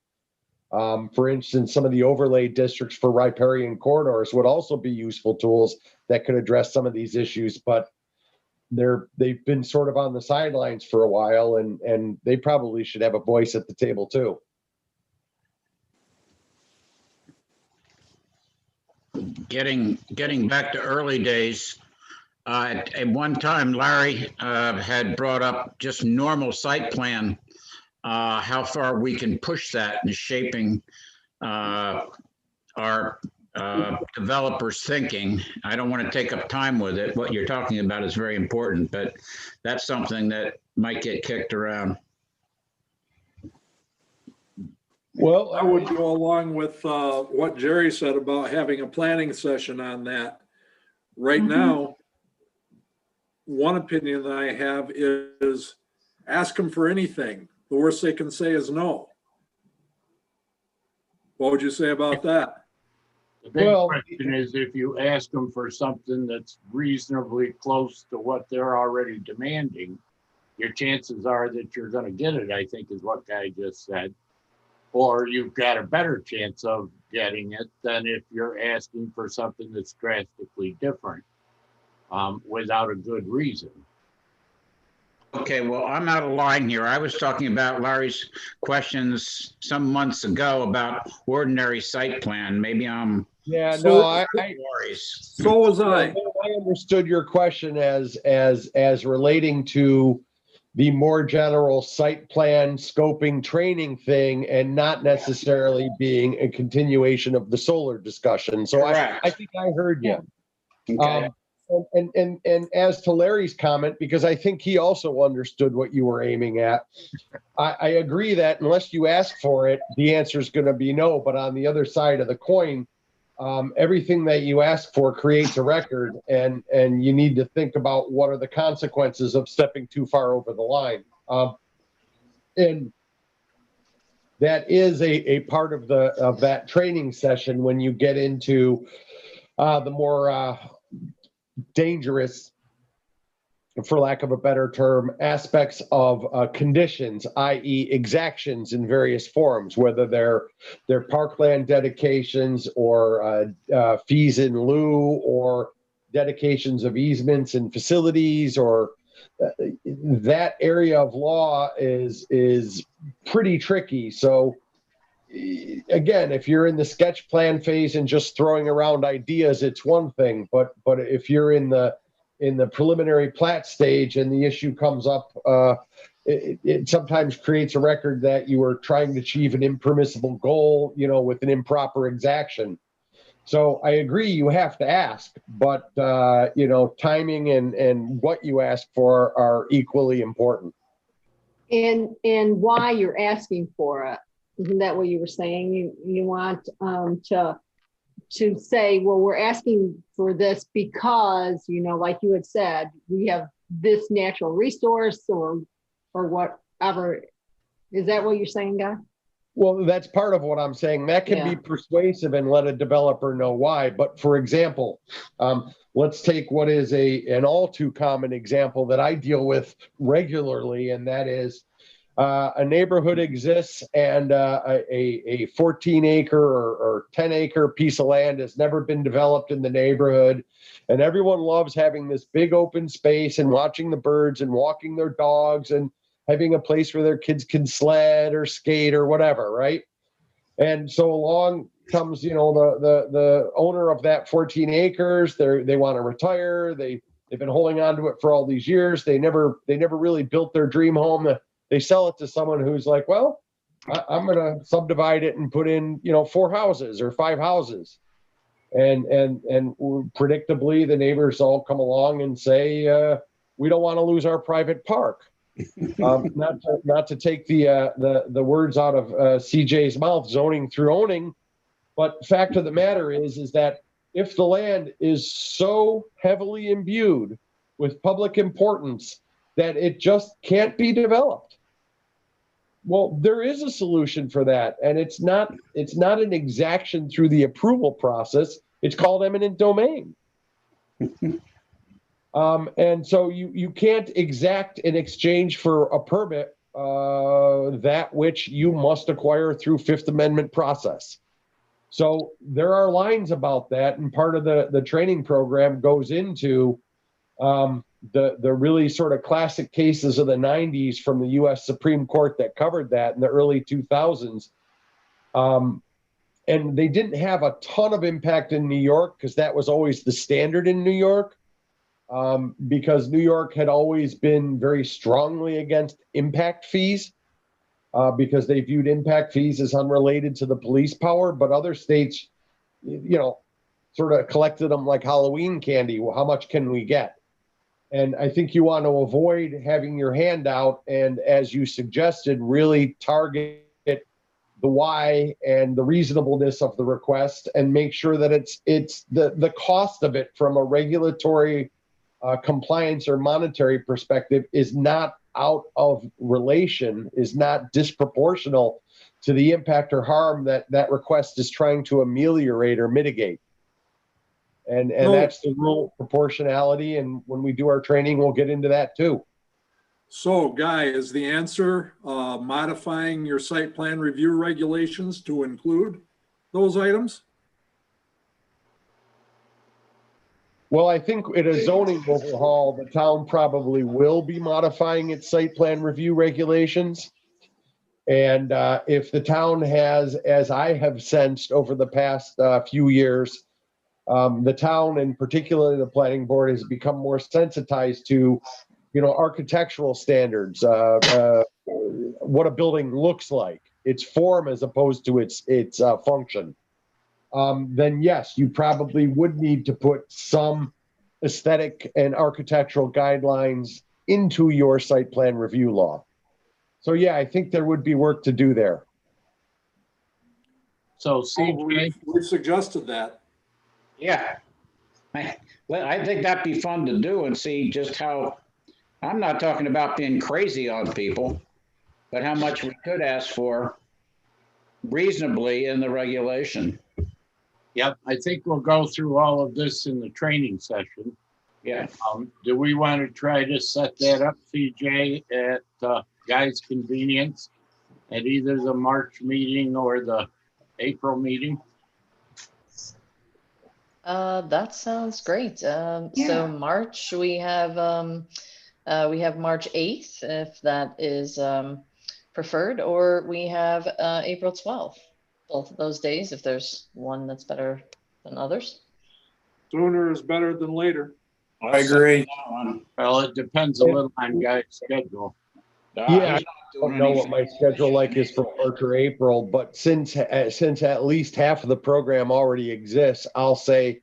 For instance, some of the overlay districts for riparian corridors would also be useful tools that could address some of these issues, but they've been sort of on the sidelines for a while, and they probably should have a voice at the table too. Getting back to early days, at one time, Larry had brought up just normal site plan, how far we can push that in shaping our developers' thinking. I don't want to take up time with it. What you're talking about is very important, but that's something that might get kicked around. Well, I would go along with what Jerry said about having a planning session on that. Right now, one opinion that I have is ask them for anything. The worst they can say is no. What would you say about that? The big question is if you ask them for something that's reasonably close to what they're already demanding, your chances are that you're going to get it, I think is what Guy just said. Or you've got a better chance of getting it than if you're asking for something that's drastically different without a good reason. Okay, well, I'm out of line here. I was talking about Larry's questions some months ago about ordinary site plan. Maybe I'm... Yeah, So- no, So was I. I understood your question as relating to the more general site plan scoping training thing and not necessarily being a continuation of the solar discussion. So I think I heard you. Okay. And as to Larry's comment, because I think he also understood what you were aiming at, I agree that unless you ask for it, the answer is going to be no. But on the other side of the coin, everything that you ask for creates a record, and you need to think about what are the consequences of stepping too far over the line. And that is a part of that training session when you get into the more dangerous, for lack of a better term, aspects of conditions, i.e. exactions in various forms, whether they're parkland dedications or fees in lieu or dedications of easements and facilities, or that area of law is pretty tricky. So again, if you're in the sketch plan phase and just throwing around ideas, it's one thing, but if you're in the preliminary plat stage and the issue comes up, it sometimes creates a record that you were trying to achieve an impermissible goal, with an improper exaction. So I agree you have to ask, but timing and what you ask for are equally important. And why you're asking for it. Isn't that what you were saying? You want to say, well, we're asking for this because, like you had said, we have this natural resource or whatever. Is that what you're saying, Guy? Well, that's part of what I'm saying. That can be persuasive and let a developer know why. But for example, let's take what is an all too common example that I deal with regularly, and that is a neighborhood exists and a 14 acre or 10 acre piece of land has never been developed in the neighborhood. And everyone loves having this big open space and watching the birds and walking their dogs and having a place where their kids can sled or skate or whatever, right? And so along comes, the owner of that 14 acres. They want to retire. They've been holding on to it for all these years. They never really built their dream home. They sell it to someone who's like, well, I'm going to subdivide it and put in, 4 houses or 5 houses. And predictably, the neighbors all come along and say, we don't want to lose our private park. Not to take the words out of CJ's mouth, zoning through owning, but fact of the matter is that if the land is so heavily imbued with public importance that it just can't be developed, well, there is a solution for that, and it's not an exaction through the approval process. It's called eminent domain. And so you can't exact in exchange for a permit that which you must acquire through Fifth Amendment process. So there are lines about that, and part of the training program goes into the really sort of classic cases of the 90s from the U.S. Supreme Court that covered that in the early 2000s. And they didn't have a ton of impact in New York because that was always the standard in New York, because New York had always been very strongly against impact fees because they viewed impact fees as unrelated to the police power. But other states, sort of collected them like Halloween candy. Well, how much can we get? And I think you want to avoid having your hand out and, as you suggested, really target the why and the reasonableness of the request and make sure that it's the cost of it from a regulatory compliance or monetary perspective is not out of relation, is not disproportional to the impact or harm that request is trying to ameliorate or mitigate. And that's the rule of proportionality. And when we do our training, we'll get into that too. So, Guy, is the answer modifying your site plan review regulations to include those items? Well, I think in a zoning overhaul, the town probably will be modifying its site plan review regulations. And if the town has, as I have sensed over the past few years, the town and particularly the planning board has become more sensitized to, architectural standards, what a building looks like, its form as opposed to its function. Then yes, you probably would need to put some aesthetic and architectural guidelines into your site plan review law. So yeah, I think there would be work to do there. So We suggested that. Yeah. Well, I think that'd be fun to do and see just how, I'm not talking about being crazy on people, but how much we could ask for reasonably in the regulation. Yep, I think we'll go through all of this in the training session. Yeah. Do we want to try to set that up, CJ, at Guy's convenience at either the March meeting or the April meeting? That sounds great. So March, we have March 8th, if that is preferred, or we have April 12th. Both of those days, if there's one that's better than others. Sooner is better than later. I agree. Well, it depends a little on Guy's schedule. Yeah, I don't know what my schedule like is for March or April, but since at least half of the program already exists, I'll say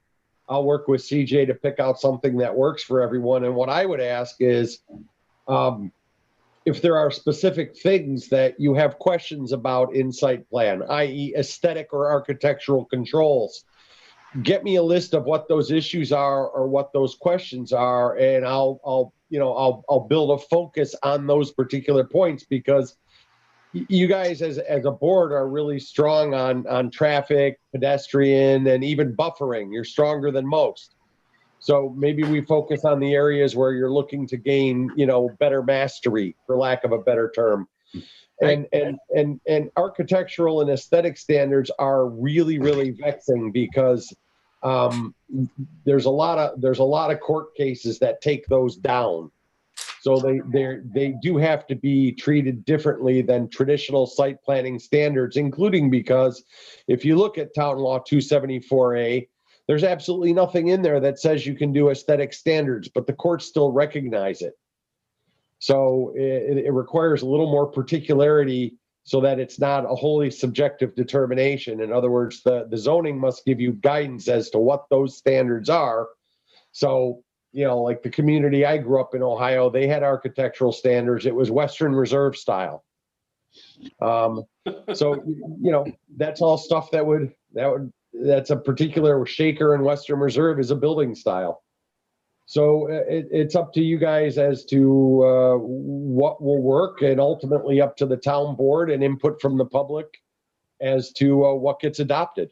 I'll work with CJ to pick out something that works for everyone. And what I would ask is, if there are specific things that you have questions about in site plan, i.e. aesthetic or architectural controls, get me a list of what those issues are or what those questions are, and I'll build a focus on those particular points, because you guys as a board are really strong on traffic, pedestrian, and even buffering. You're stronger than most. So maybe we focus on the areas where you're looking to gain, better mastery, for lack of a better term. And architectural and aesthetic standards are really, really vexing, because there's a lot of court cases that take those down. So they do have to be treated differently than traditional site planning standards, including because if you look at Town Law 274A, there's absolutely nothing in there that says you can do aesthetic standards, but the courts still recognize it. So it requires a little more particularity so that it's not a wholly subjective determination. In other words, the zoning must give you guidance as to what those standards are. So, like the community I grew up in, Ohio, they had architectural standards. It was Western Reserve style. So, that's all stuff that's a particular Shaker and Western Reserve is a building style. So it's up to you guys as to what will work, and ultimately up to the town board and input from the public as to what gets adopted.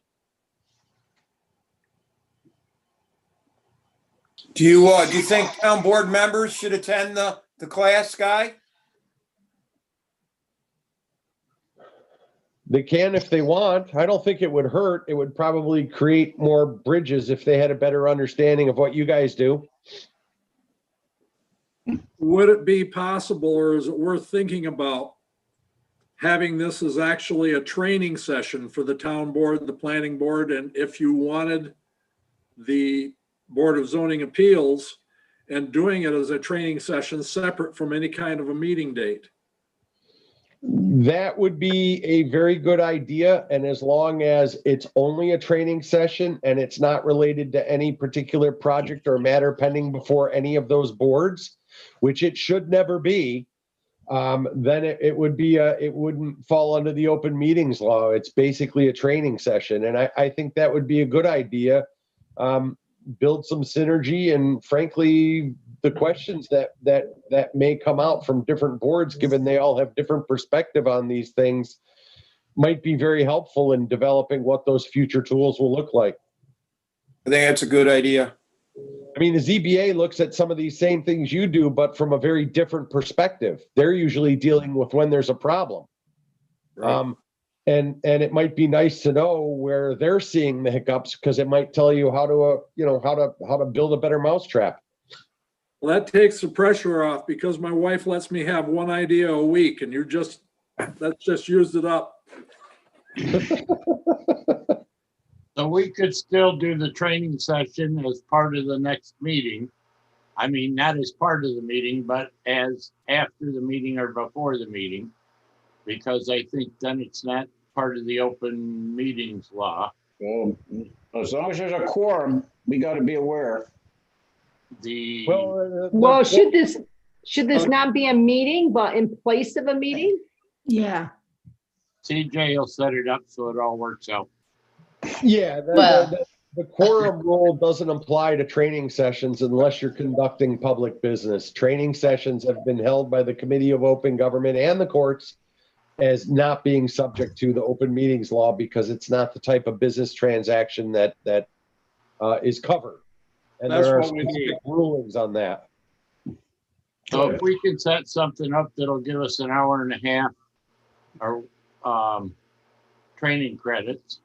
Do you think town board members should attend the class, Guy? They can if they want. I don't think it would hurt. It would probably create more bridges if they had a better understanding of what you guys do. Would it be possible, or is it worth thinking about having this as actually a training session for the town board, the planning board, and if you wanted the Board of Zoning Appeals, and doing it as a training session separate from any kind of a meeting date? That would be a very good idea. And as long as it's only a training session and it's not related to any particular project or matter pending before any of those boards, which it should never be, then it wouldn't fall under the open meetings law. It's basically a training session. And I think that would be a good idea. Build some synergy, and frankly, the questions that may come out from different boards, given they all have different perspective on these things, might be very helpful in developing what those future tools will look like. I think that's a good idea. I mean, the ZBA looks at some of these same things you do, but from a very different perspective. They're usually dealing with when there's a problem. Right. And it might be nice to know where they're seeing the hiccups, because it might tell you how to build a better mousetrap. Well, that takes the pressure off, because my wife lets me have one idea a week, and that's just used it up. So we could still do the training session as part of the next meeting. I mean, not as part of the meeting, but as after the meeting or before the meeting. Because I think then it's not part of the open meetings law. Well, as long as there's a quorum, we got to be aware. The, Well, should this not be a meeting, but in place of a meeting? Yeah. CJ will set it up so it all works out. Yeah, Well- the quorum rule doesn't apply to training sessions unless you're conducting public business. Training sessions have been held by the Committee of Open Government and the courts as not being subject to the open meetings law because it's not the type of business transaction that is covered. And That's there are what we specific need. rulings on that. So if we can set something up that'll give us an hour and a half or training credits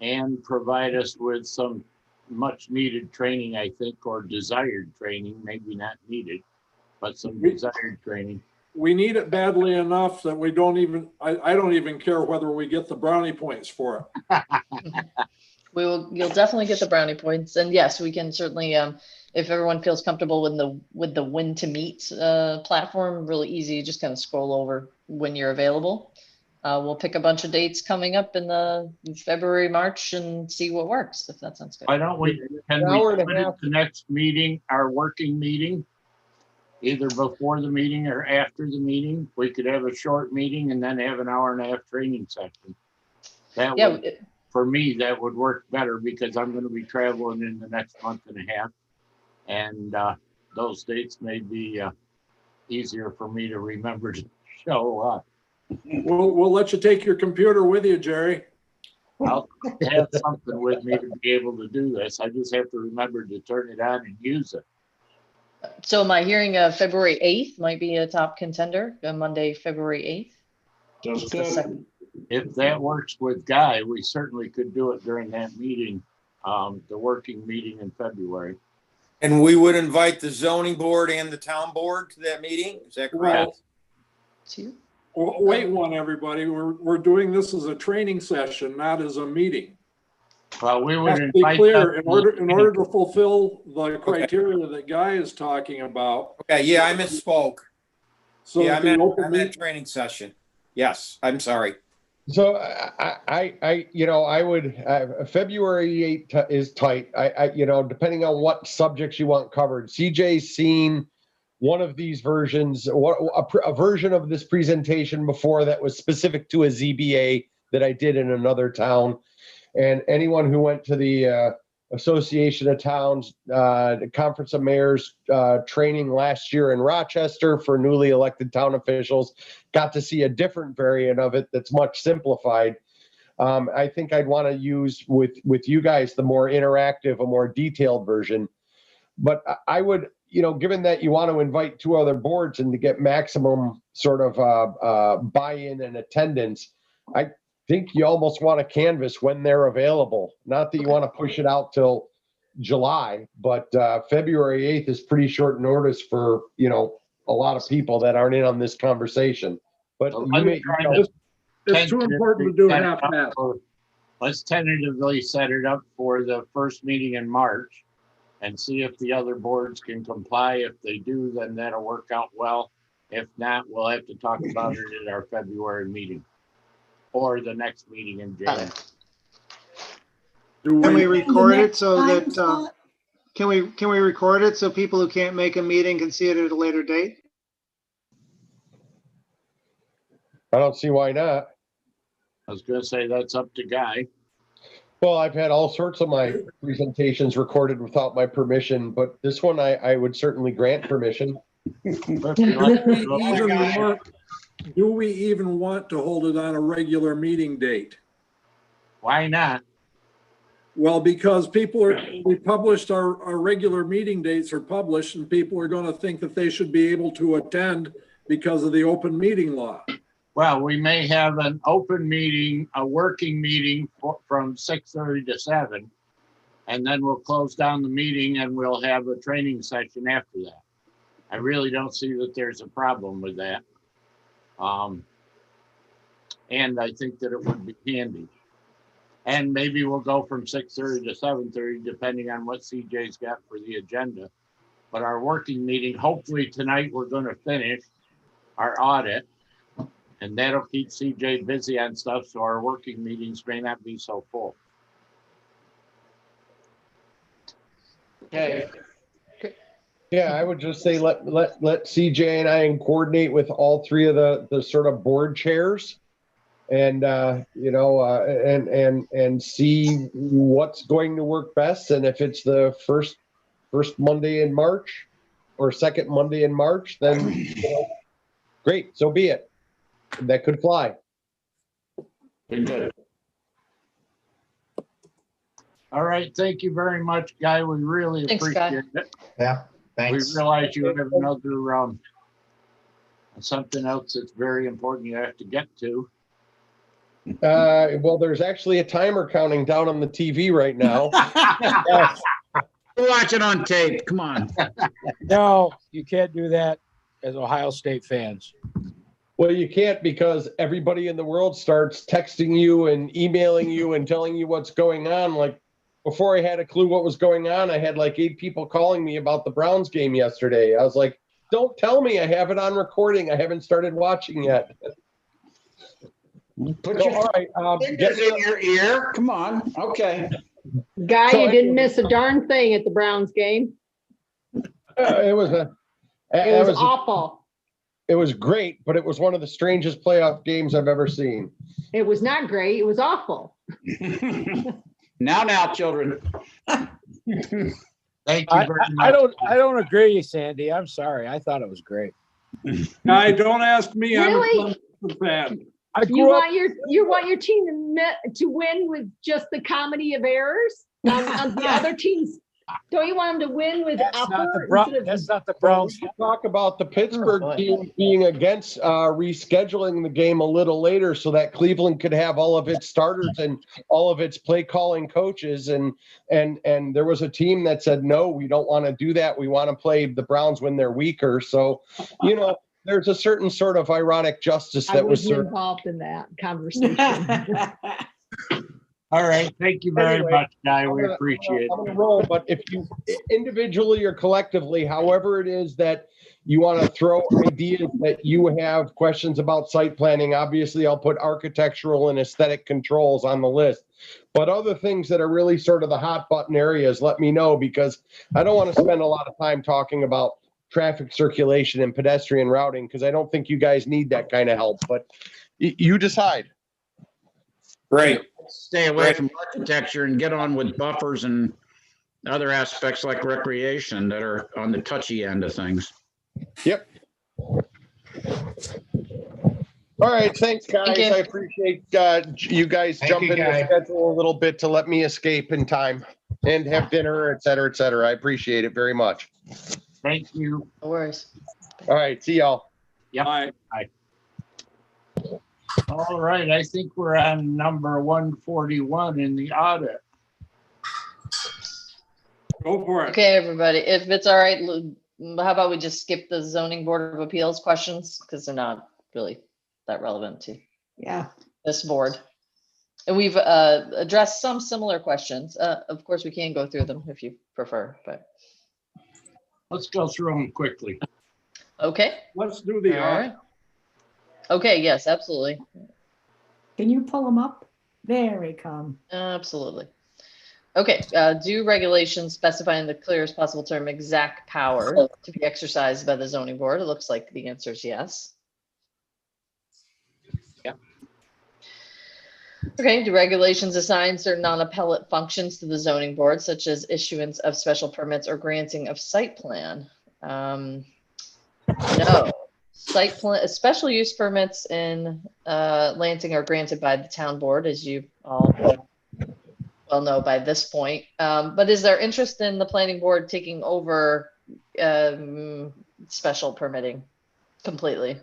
and provide us with some much needed training, I think, or desired training, maybe not needed, but some desired training. We need it badly enough that we don't even, I don't even care whether we get the brownie points for it. You'll definitely get the brownie points. And yes, we can certainly, if everyone feels comfortable with the when to meet platform, really easy, just kind of scroll over when you're available. We'll pick a bunch of dates coming up in the February, March and see what works, if that sounds good. Why don't we, can we put it the next meeting, our working meeting, either before the meeting or after the meeting? We could have a short meeting and then have an hour and a half training session. That would, for me, that would work better because I'm going to be traveling in the next month and a half. And those dates may be easier for me to remember to show up. We'll let you take your computer with you, Jerry. I'll have something with me to be able to do this. I just have to remember to turn it on and use it. So am I hearing February 8th might be a top contender, Monday, February 8th? Just good. If that works with Guy, we certainly could do it during that meeting, the working meeting in February. And we would invite the zoning board and the town board to that meeting? Is that correct? Well, wait one, everybody. We're doing this as a training session, not as a meeting. Well, we would Have to be invite clear, them in order to fulfill the criteria that Guy is talking about. Okay, yeah, I misspoke. So Yeah, the I meant training session. Yes, I'm sorry. So I would, February 8th is tight. Depending on what subjects you want covered. CJ's seen one of these versions, a version of this presentation before that was specific to a ZBA that I did in another town. And anyone who went to the Association of Towns, the Conference of Mayors training last year in Rochester for newly elected town officials got to see a different variant of it that's much simplified. I think I'd want to use with you guys the more interactive, a more detailed version. But I would, given that you want to invite 2 other boards and to get maximum sort of buy-in and attendance, I think you almost want to canvas when they're available. Not that you want to push it out till July, but February 8th is pretty short notice for, a lot of people that aren't in on this conversation. But it's too important to do half-assed. Let's tentatively set it up for the first meeting in March and see if the other boards can comply. If they do, then that'll work out well. If not, we'll have to talk about it at our February meeting or the next meeting in January. Can we record it so that, can we record it so people who can't make a meeting can see it at a later date? I don't see why not. I was going to say that's up to Guy. Well, I've had all sorts of my presentations recorded without my permission, but this one I would certainly grant permission. Do we even want to hold it on a regular meeting date? Why not? Well, because we published our regular meeting dates are published and people are going to think that they should be able to attend because of the open meeting law. Well, we may have an open meeting, a working meeting from 6:30 to 7, and then we'll close down the meeting and we'll have a training session after that. I really don't see that there's a problem with that. And I think that it would be handy. And maybe we'll go from 6:30 to 7:30, depending on what CJ's got for the agenda. But our working meeting, hopefully tonight, we're going to finish our audit. And that'll keep CJ busy on stuff, so our working meetings may not be so full. Okay. Yeah, I would just say let CJ and I coordinate with all three of the sort of board chairs, and and see what's going to work best. And if it's the first Monday in March or second Monday in March, then great, so be it. That could fly. Good. All right, thank you very much, Guy. We really Thanks, Guy. appreciate it. Yeah, We thanks. realize you have another something else that's very important you have to get to. Well, there's actually a timer counting down on the TV right now. Yes. Watch it on tape. Come on. No, you can't do that as Ohio State fans. Well, you can't, because everybody in the world starts texting you and emailing you and telling you what's going on. Like, before I had a clue what was going on, I had like 8 people calling me about the Browns game yesterday. I was like, don't tell me, I have it on recording. I haven't started watching yet. Put your all right, fingers in your ear. Come on. Okay. Guy, So you I- didn't miss a darn thing at the Browns game. It was It was awful. It was great, but it was one of the strangest playoff games I've ever seen. It was not great. It was awful. Now, children. Thank you very much. I don't agree, Sandy. I'm sorry. I thought it was great. Guy, don't ask me. Really? I'm a fan. I You grew up. want your team to win with just the comedy of errors on the other teams. Don't you want them to win with That's not the upper? Brown. instead of- That's not the We Browns. should talk about the Pittsburgh boy. team being against rescheduling the game a little later so that Cleveland could have all of its starters and all of its play calling coaches. And there was a team that said, no, we don't want to do that. We want to play the Browns when they're weaker. So, there's a certain sort of ironic justice I that was wasn't served. involved in that conversation. All right, thank you very Anyway, much, Guy. We I'm gonna- appreciate I'm it. gonna roll, but if you individually or collectively, however it is that you want to throw ideas that you have questions about site planning, obviously I'll put architectural and aesthetic controls on the list. But other things that are really sort of the hot button areas, let me know, because I don't want to spend a lot of time talking about traffic circulation and pedestrian routing, because I don't think you guys need that kind of help, but you decide. Great. Stay away from architecture and get on with buffers and other aspects like recreation that are on the touchy end of things. Yep. All right, thanks, guys. Thank you. I appreciate you guys Thank you, jumping the Guy. schedule a little bit to let me escape in time and have dinner, et cetera, et cetera. I appreciate it very much. Thank you. No worries. All right, see y'all. Bye. All right, I think we're on number 141 in the audit. Go for it. Okay, everybody, if it's all right, how about we just skip the zoning board of appeals questions? Because they're not really that relevant to Yeah. this board. And we've addressed some similar questions. Of course, we can go through them if you prefer, but Let's go through them quickly. okay. Let's do the All right. Okay, yes, absolutely. Can you pull them up? There he come. Absolutely. Okay, do regulations specify in the clearest possible term exact power to be exercised by the zoning board? It looks like the answer is yes. Yep. Okay, do regulations assign certain non-appellate functions to the zoning board, such as issuance of special permits or granting of site plan? No. Site plan, special use permits in Lansing are granted by the town board, as you all well know by this point. But is there interest in the planning board taking over special permitting completely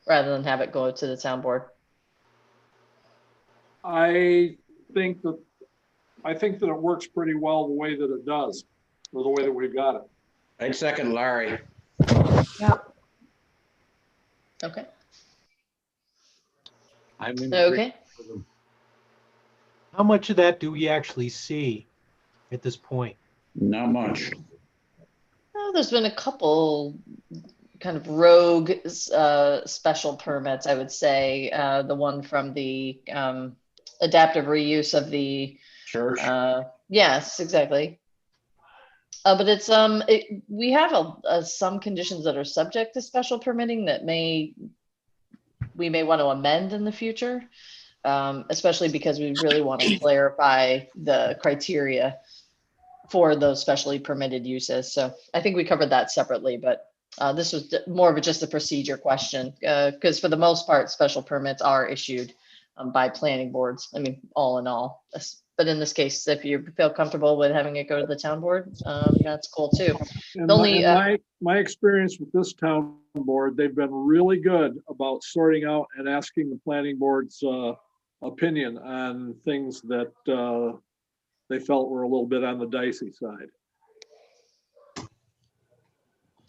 rather than have it go to the town board? I think that it works pretty well the way that it does, or the way that we've got it. I'd second Larry. Yep. Okay. I'm in Okay. agreement with them. How much of that do we actually see at this point? Not much. Oh, there's been a couple kind of rogue special permits, I would say. The one from the adaptive reuse of the Church. yes, exactly. But it's we have some conditions that are subject to special permitting that we may want to amend in the future, especially because we really want to clarify the criteria for those specially permitted uses. So I think we covered that separately, but this was more of just a procedure question, because for the most part, special permits are issued by planning boards. I mean, all in all. But in this case, if you feel comfortable with having it go to the town board, that's cool too. And The only, my experience with this town board, they've been really good about sorting out and asking the planning board's opinion on things that they felt were a little bit on the dicey side.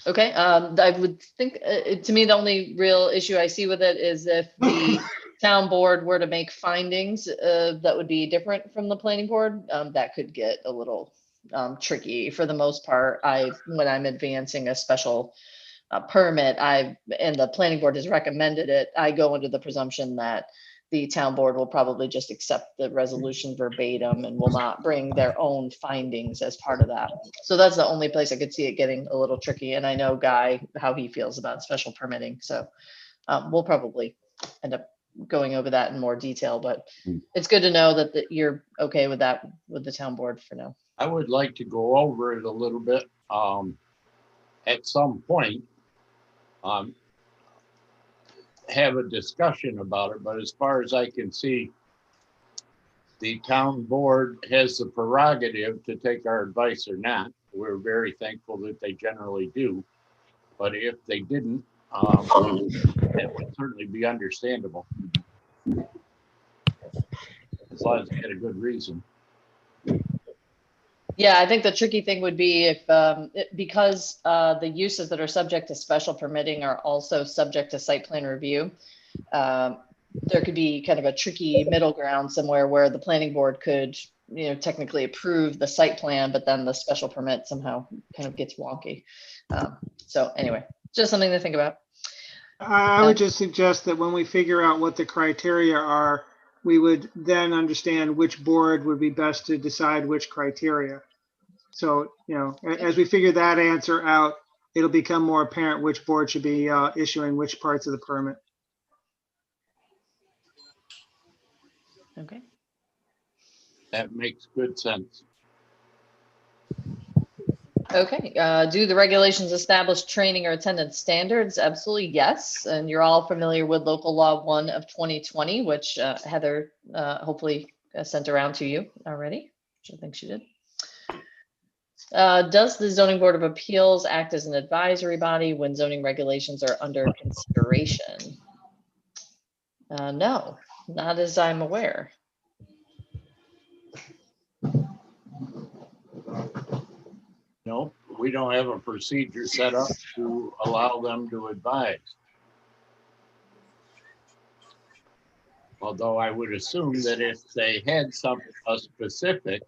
okay, I would think, to me, the only real issue I see with it is if the town board were to make findings that would be different from the planning board, that could get a little tricky. For the most part, when I'm advancing a special permit, and the planning board has recommended it, I go under the presumption that the town board will probably just accept the resolution verbatim and will not bring their own findings as part of that. So that's the only place I could see it getting a little tricky. And I know Guy, how he feels about special permitting. So we'll probably end up going over that in more detail, but it's good to know that you're okay with that with the town board for now. I would like to go over it a little bit at some point. Have a discussion about it, but as far as I can see, the town board has the prerogative to take our advice or not. We're very thankful that they generally do, but if they didn't, that would certainly be understandable, as long as they had a good reason. Yeah, I think the tricky thing would be if, because the uses that are subject to special permitting are also subject to site plan review, there could be kind of a tricky middle ground somewhere where the planning board could, technically approve the site plan, but then the special permit somehow kind of gets wonky. So anyway, just something to think about. I would just suggest that when we figure out what the criteria are, we would then understand which board would be best to decide which criteria. So, as we figure that answer out, it'll become more apparent which board should be issuing which parts of the permit. Okay. That makes good sense. Okay, do the regulations establish training or attendance standards? Absolutely, yes. And you're all familiar with local law 1 of 2020, which Heather hopefully sent around to you already, which I think she did. Does the Zoning Board of Appeals act as an advisory body when zoning regulations are under consideration? No, not as I'm aware. No, we don't have a procedure set up to allow them to advise. Although I would assume that if they had a specific,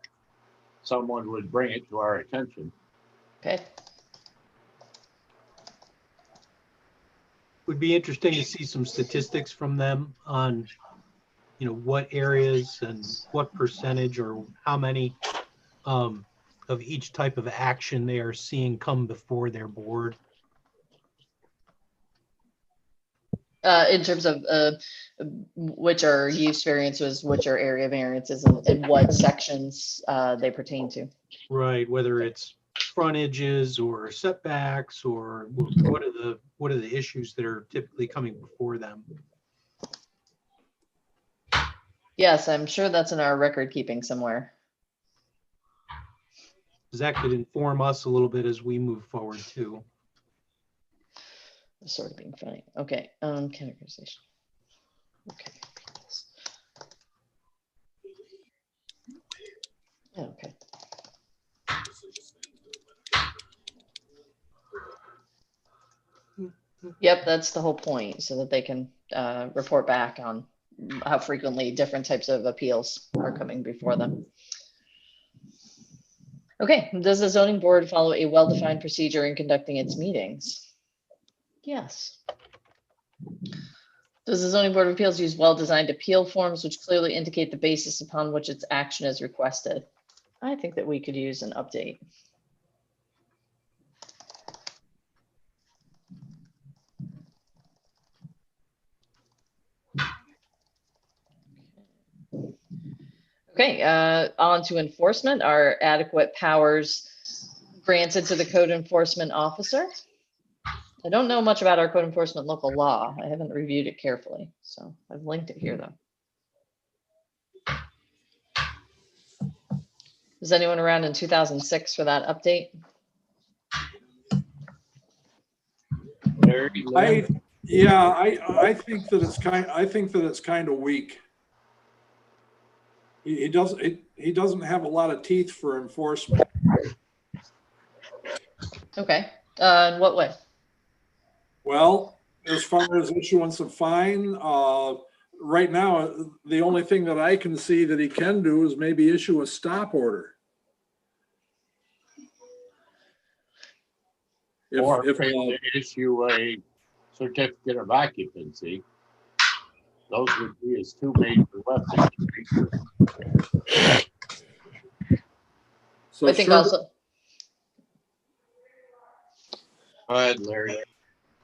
someone would bring it to our attention. Okay. Would be interesting to see some statistics from them on, what areas and what percentage or how many of each type of action they are seeing come before their board. In terms of which are use variances, which are area variances, and what sections they pertain to. Right, whether it's frontages or setbacks, or what are the issues that are typically coming before them? Yes, I'm sure that's in our record keeping somewhere. Because that could inform us a little bit as we move forward too. Sort of being funny. Okay, categorization. Okay. Okay. Yep, that's the whole point, so that they can report back on how frequently different types of appeals are coming before them. Okay, does the zoning board follow a well-defined procedure in conducting its meetings? Yes. Does the zoning board of appeals use well-designed appeal forms which clearly indicate the basis upon which its action is requested? I think that we could use an update. Okay, on to enforcement. Are adequate powers granted to the code enforcement officer? I don't know much about our code enforcement local law. I haven't reviewed it carefully, so I've linked it here though. Was anyone around in 2006 for that update? I think that it's kind of weak. He doesn't have a lot of teeth for enforcement. Okay, in what way? Well, as far as issuance of fine, right now, the only thing that I can see that he can do is maybe issue a stop order. If they issue a certificate of occupancy, those would be his two major weapons. So I think also. Go ahead, Larry.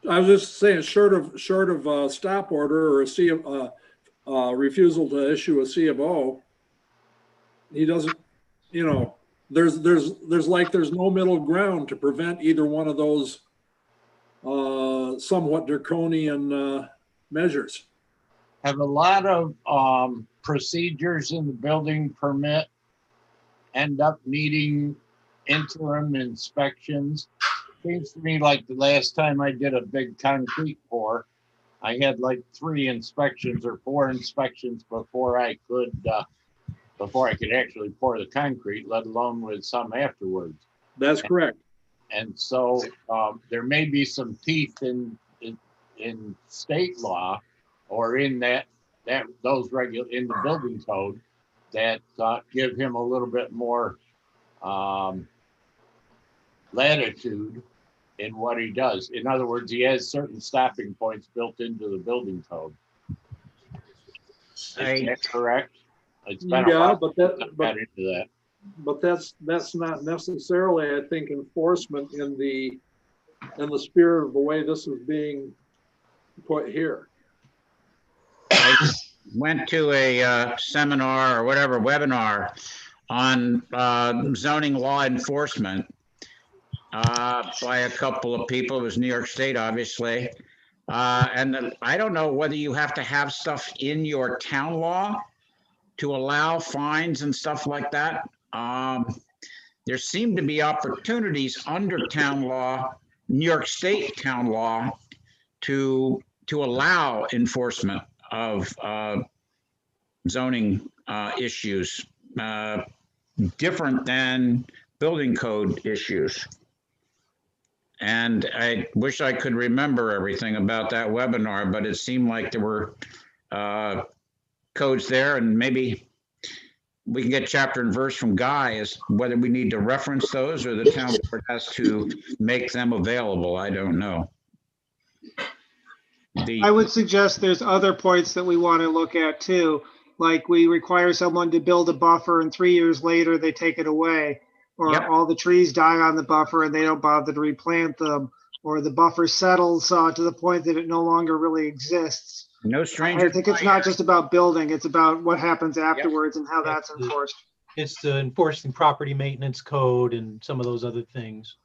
I was just saying, short of a stop order or a C of refusal to issue a C of O, he doesn't. You know, there's no middle ground to prevent either one of those somewhat draconian measures. Have a lot of procedures in the building permit end up needing interim inspections? Seems to me like the last time I did a big concrete pour, I had like 3 inspections or 4 inspections before I could actually pour the concrete, let alone with some afterwards. That's correct. And so there may be some teeth in state law or in in the building code that give him a little bit more latitude in what he does. In other words, he has certain stopping points built into the building code. Is that correct? It's been a while but that's not necessarily, I think, enforcement in the spirit of the way this is being put here. I went to a seminar or whatever, webinar on zoning law enforcement by a couple of people. It was New York State, obviously. And I don't know whether you have to have stuff in your town law to allow fines and stuff like that. There seem to be opportunities under town law, New York State town law, to allow enforcement of zoning issues, different than building code issues. And I wish I could remember everything about that webinar, but it seemed like there were codes there, and maybe we can get chapter and verse from Guy as whether we need to reference those or the town board has to make them available. I don't know. I would suggest there's other points that we want to look at too. Like we require someone to build a buffer and 3 years later they take it away, or all the trees die on the buffer and they don't bother to replant them, or the buffer settles to the point that it no longer really exists. No stranger. I think it's not just about building, it's about what happens afterwards and how that's enforced. It's the enforcing property maintenance code and some of those other things.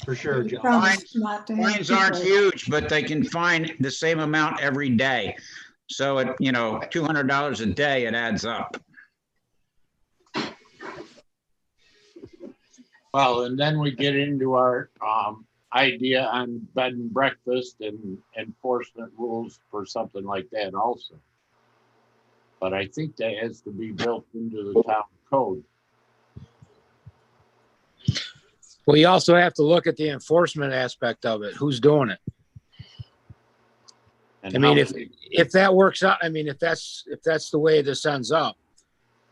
For sure, John. Fines aren't huge, but they can fine the same amount every day. So at $200 a day, it adds up. Well, and then we get into our idea on bed and breakfast and enforcement rules for something like that also. But I think that has to be built into the town code. Well, you also have to look at the enforcement aspect of it. Who's doing it? And I mean, how- if that works out, I mean, if that's the way this ends up,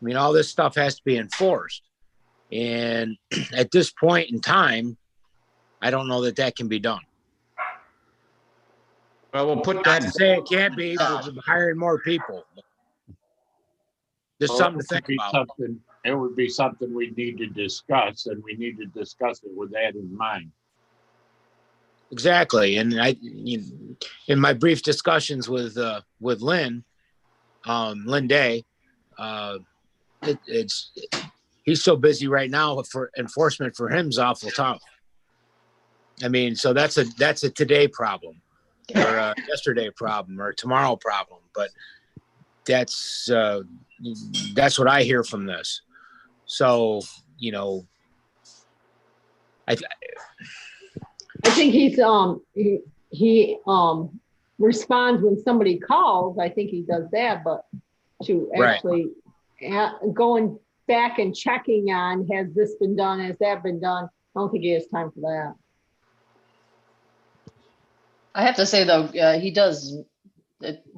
I mean, all this stuff has to be enforced. And at this point in time, I don't know that that can be done. Well, we'll put Not that, to say it can't be, we're just hiring more people. Just Well, something to it would think be about. It would be something we need to discuss, and we need to discuss it with that in mind. Exactly. And in my brief discussions with Lynn, Lynn Day, he's so busy right now for enforcement for him is awful tough. I mean, so that's a today problem or a yesterday problem or a tomorrow problem, but that's what I hear from this. So, I think he responds when somebody calls. I think he does that, but to actually going back and checking on, has this been done? Has that been done? I don't think he has time for that. I have to say though, he does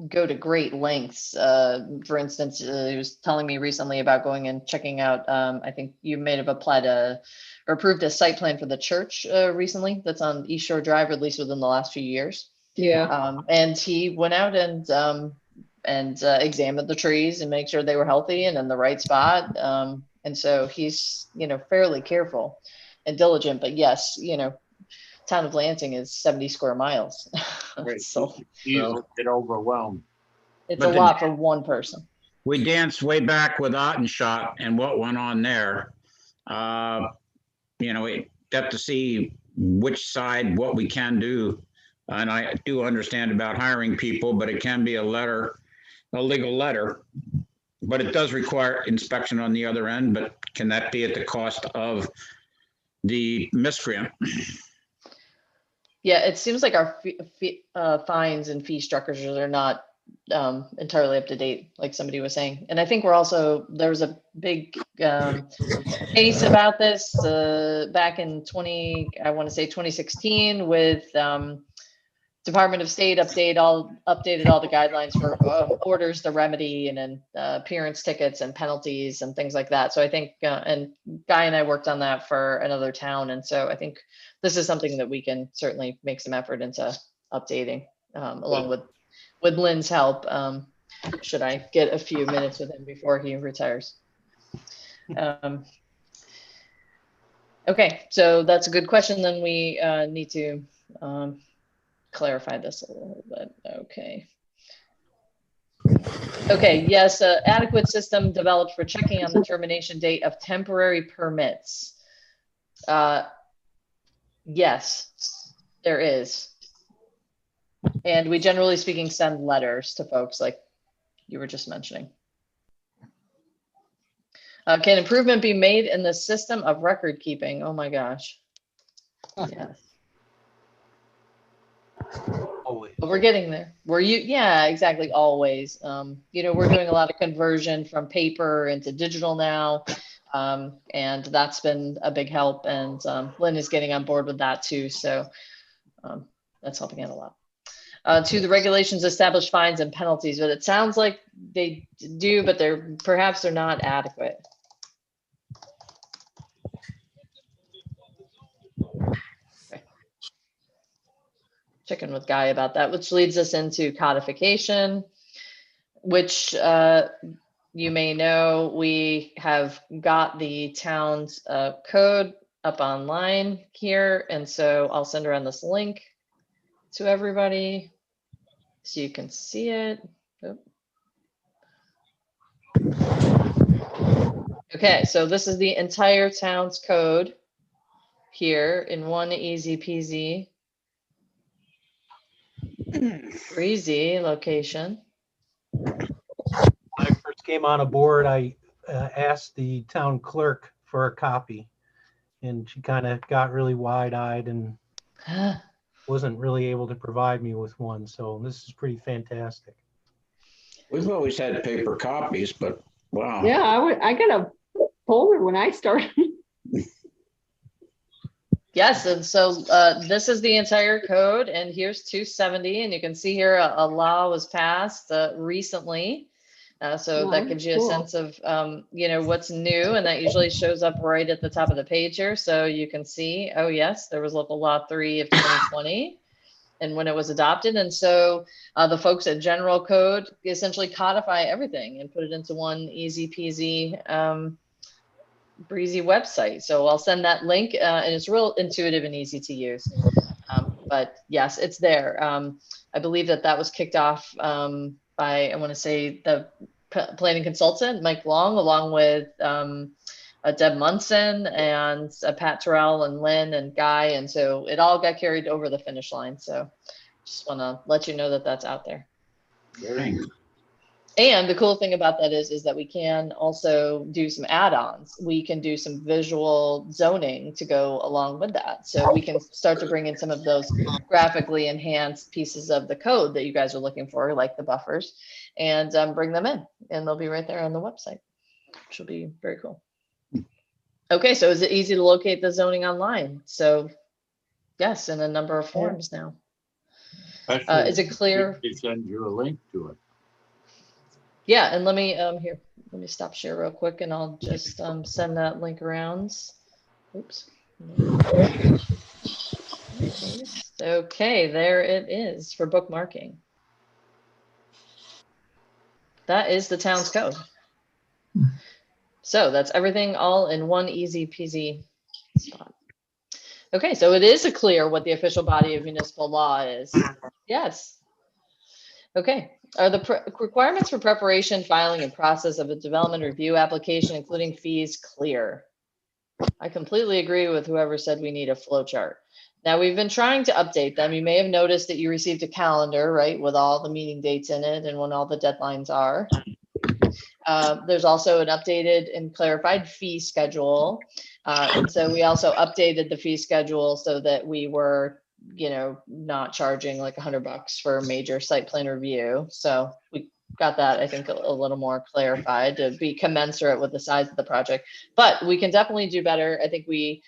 go to great lengths. For instance, he was telling me recently about going and checking out, I think you may have applied or approved a site plan for the church recently that's on East Shore Drive, or at least within the last few years. Yeah. And he went out and examined the trees and make sure they were healthy and in the right spot. And so he's, fairly careful and diligent, but yes, town of Lansing is 70 square miles. Right. So Easily get overwhelmed. it's a lot for one person. we danced way back with Ottenshot and what went on there. We have to see which side, what we can do. And I do understand about hiring people, but it can be a legal letter. But it does require inspection on the other end, but can that be at the cost of the miscreant? Yeah, it seems like our fines and fee structures are not entirely up to date, like somebody was saying. And I think there was a big case about this back in 2016 with Department of State updated all the guidelines for orders, the remedy, and then appearance tickets and penalties and things like that. So I think, and Guy and I worked on that for another town. And so I think this is something that we can certainly make some effort into updating along with Lynn's help. Should I get a few minutes with him before he retires? Okay, so that's a good question. Then we need to clarify this a little bit. Okay, yes, adequate system developed for checking on the termination date of temporary permits. Yes, there is. And we generally speaking send letters to folks like you were just mentioning. Can improvement be made in the system of record keeping? Oh my gosh. Yes. Always. We're getting there. Yeah, exactly. Always. We're doing a lot of conversion from paper into digital now. And that's been a big help. And Lynn is getting on board with that too. So that's helping out a lot. To the regulations establish fines and penalties, but it sounds like they do, but perhaps they're not adequate. Okay. Checking with Guy about that, which leads us into codification, which you may know we have got the town's code up online here. And so I'll send around this link to everybody so you can see it. Okay, so this is the entire town's code here in one easy peasy, breezy location. When I first came on aboard, I asked the town clerk for a copy, and she kind of got really wide-eyed and wasn't really able to provide me with one. So this is pretty fantastic. We've always had paper copies, but wow. Yeah, I got a folder when I started. Yes, and so this is the entire code, and here's 270, and you can see here a law was passed recently. So that gives you a sense of, what's new, and that usually shows up right at the top of the page here. So you can see, oh yes, there was local law 3 of 2020 and when it was adopted. And so the folks at General Code essentially codify everything and put it into one easy peasy, breezy website. So I'll send that link and it's real intuitive and easy to use. But yes, it's there. I believe that was kicked off by, I want to say, the planning consultant, Mike Long, along with Deb Munson and Pat Terrell and Lynn and Guy. And so it all got carried over the finish line. So just want to let you know that that's out there. Thanks. And the cool thing about that is that we can also do some add-ons. We can do some visual zoning to go along with that. So we can start to bring in some of those graphically enhanced pieces of the code that you guys are looking for, like the buffers, and bring them in. And they'll be right there on the website, which will be very cool. Okay, so is it easy to locate the zoning online? So yes, in a number of forms now. Is it clear? They send you a link to it. Yeah, and let me stop share real quick and I'll just send that link around. Oops. Okay, there it is for bookmarking. That is the town's code. So that's everything all in one easy peasy spot. Okay, so it is clear what the official body of municipal law is. Yes. Okay. Are the requirements for preparation, filing, and process of a development review application, including fees, clear? I completely agree with whoever said we need a flow chart. Now, we've been trying to update them. You may have noticed that you received a calendar, right, with all the meeting dates in it and when all the deadlines are. There's also an updated and clarified fee schedule. And so we also updated the fee schedule so that we were not charging like $100 for a major site plan review. So we got that, I think, a little more clarified to be commensurate with the size of the project. But we can definitely do better. I think we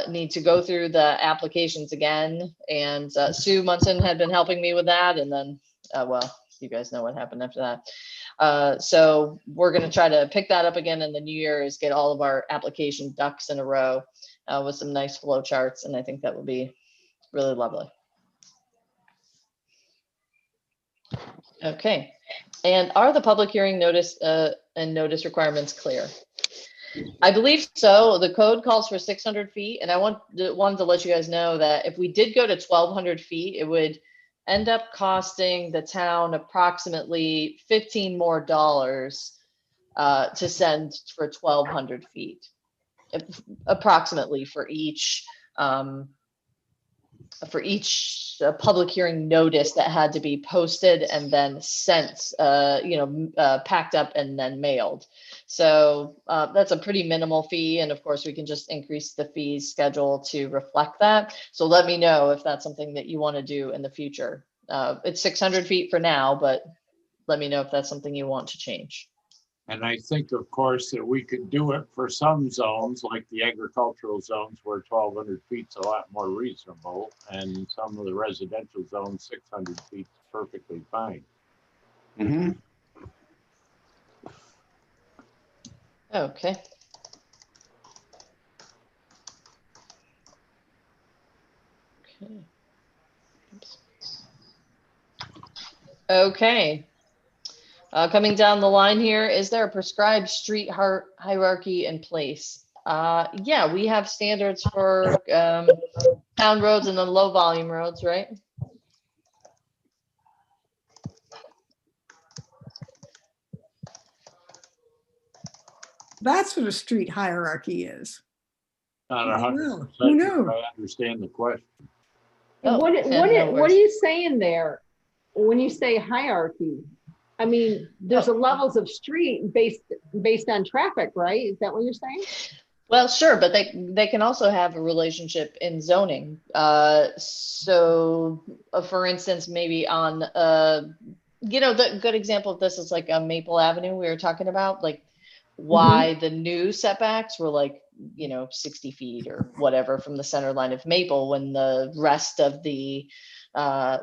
need to go through the applications again. And Sue Munson had been helping me with that. And then, well, you guys know what happened after that. So we're going to try to pick that up again in the new year, is get all of our application ducks in a row with some nice flow charts. And I think that will be really lovely. Okay. And are the public hearing notice and notice requirements clear? I believe so. The code calls for 600 feet. And I wanted to let you guys know that if we did go to 1,200 feet, it would end up costing the town approximately $15 more to send for 1,200 feet, approximately for each public hearing notice that had to be posted and then sent, packed up and then mailed. So that's a pretty minimal fee. And of course, we can just increase the fee schedule to reflect that. So let me know if that's something that you want to do in the future. It's 600 feet for now, but let me know if that's something you want to change. And I think, of course, that we could do it for some zones, like the agricultural zones, where 1,200 feet is a lot more reasonable, and some of the residential zones, 600 feet is perfectly fine. Mm-hmm. Okay. Okay. Oops. Okay. Coming down the line here, is there a prescribed street hierarchy in place? Yeah, we have standards for town roads and then low volume roads, right? That's what a street hierarchy is. Not Oh, 100%. well, who knew? I understand the question. Oh, What no are worries. you saying there when you say hierarchy? I mean, there's a levels of street based on traffic, right? Is that what you're saying? Well, sure, but they can also have a relationship in zoning. So, for instance, maybe on the good example of this is like on Maple Avenue we were talking about, like why the new setbacks were like you know, 60 feet or whatever from the center line of Maple, when the rest of the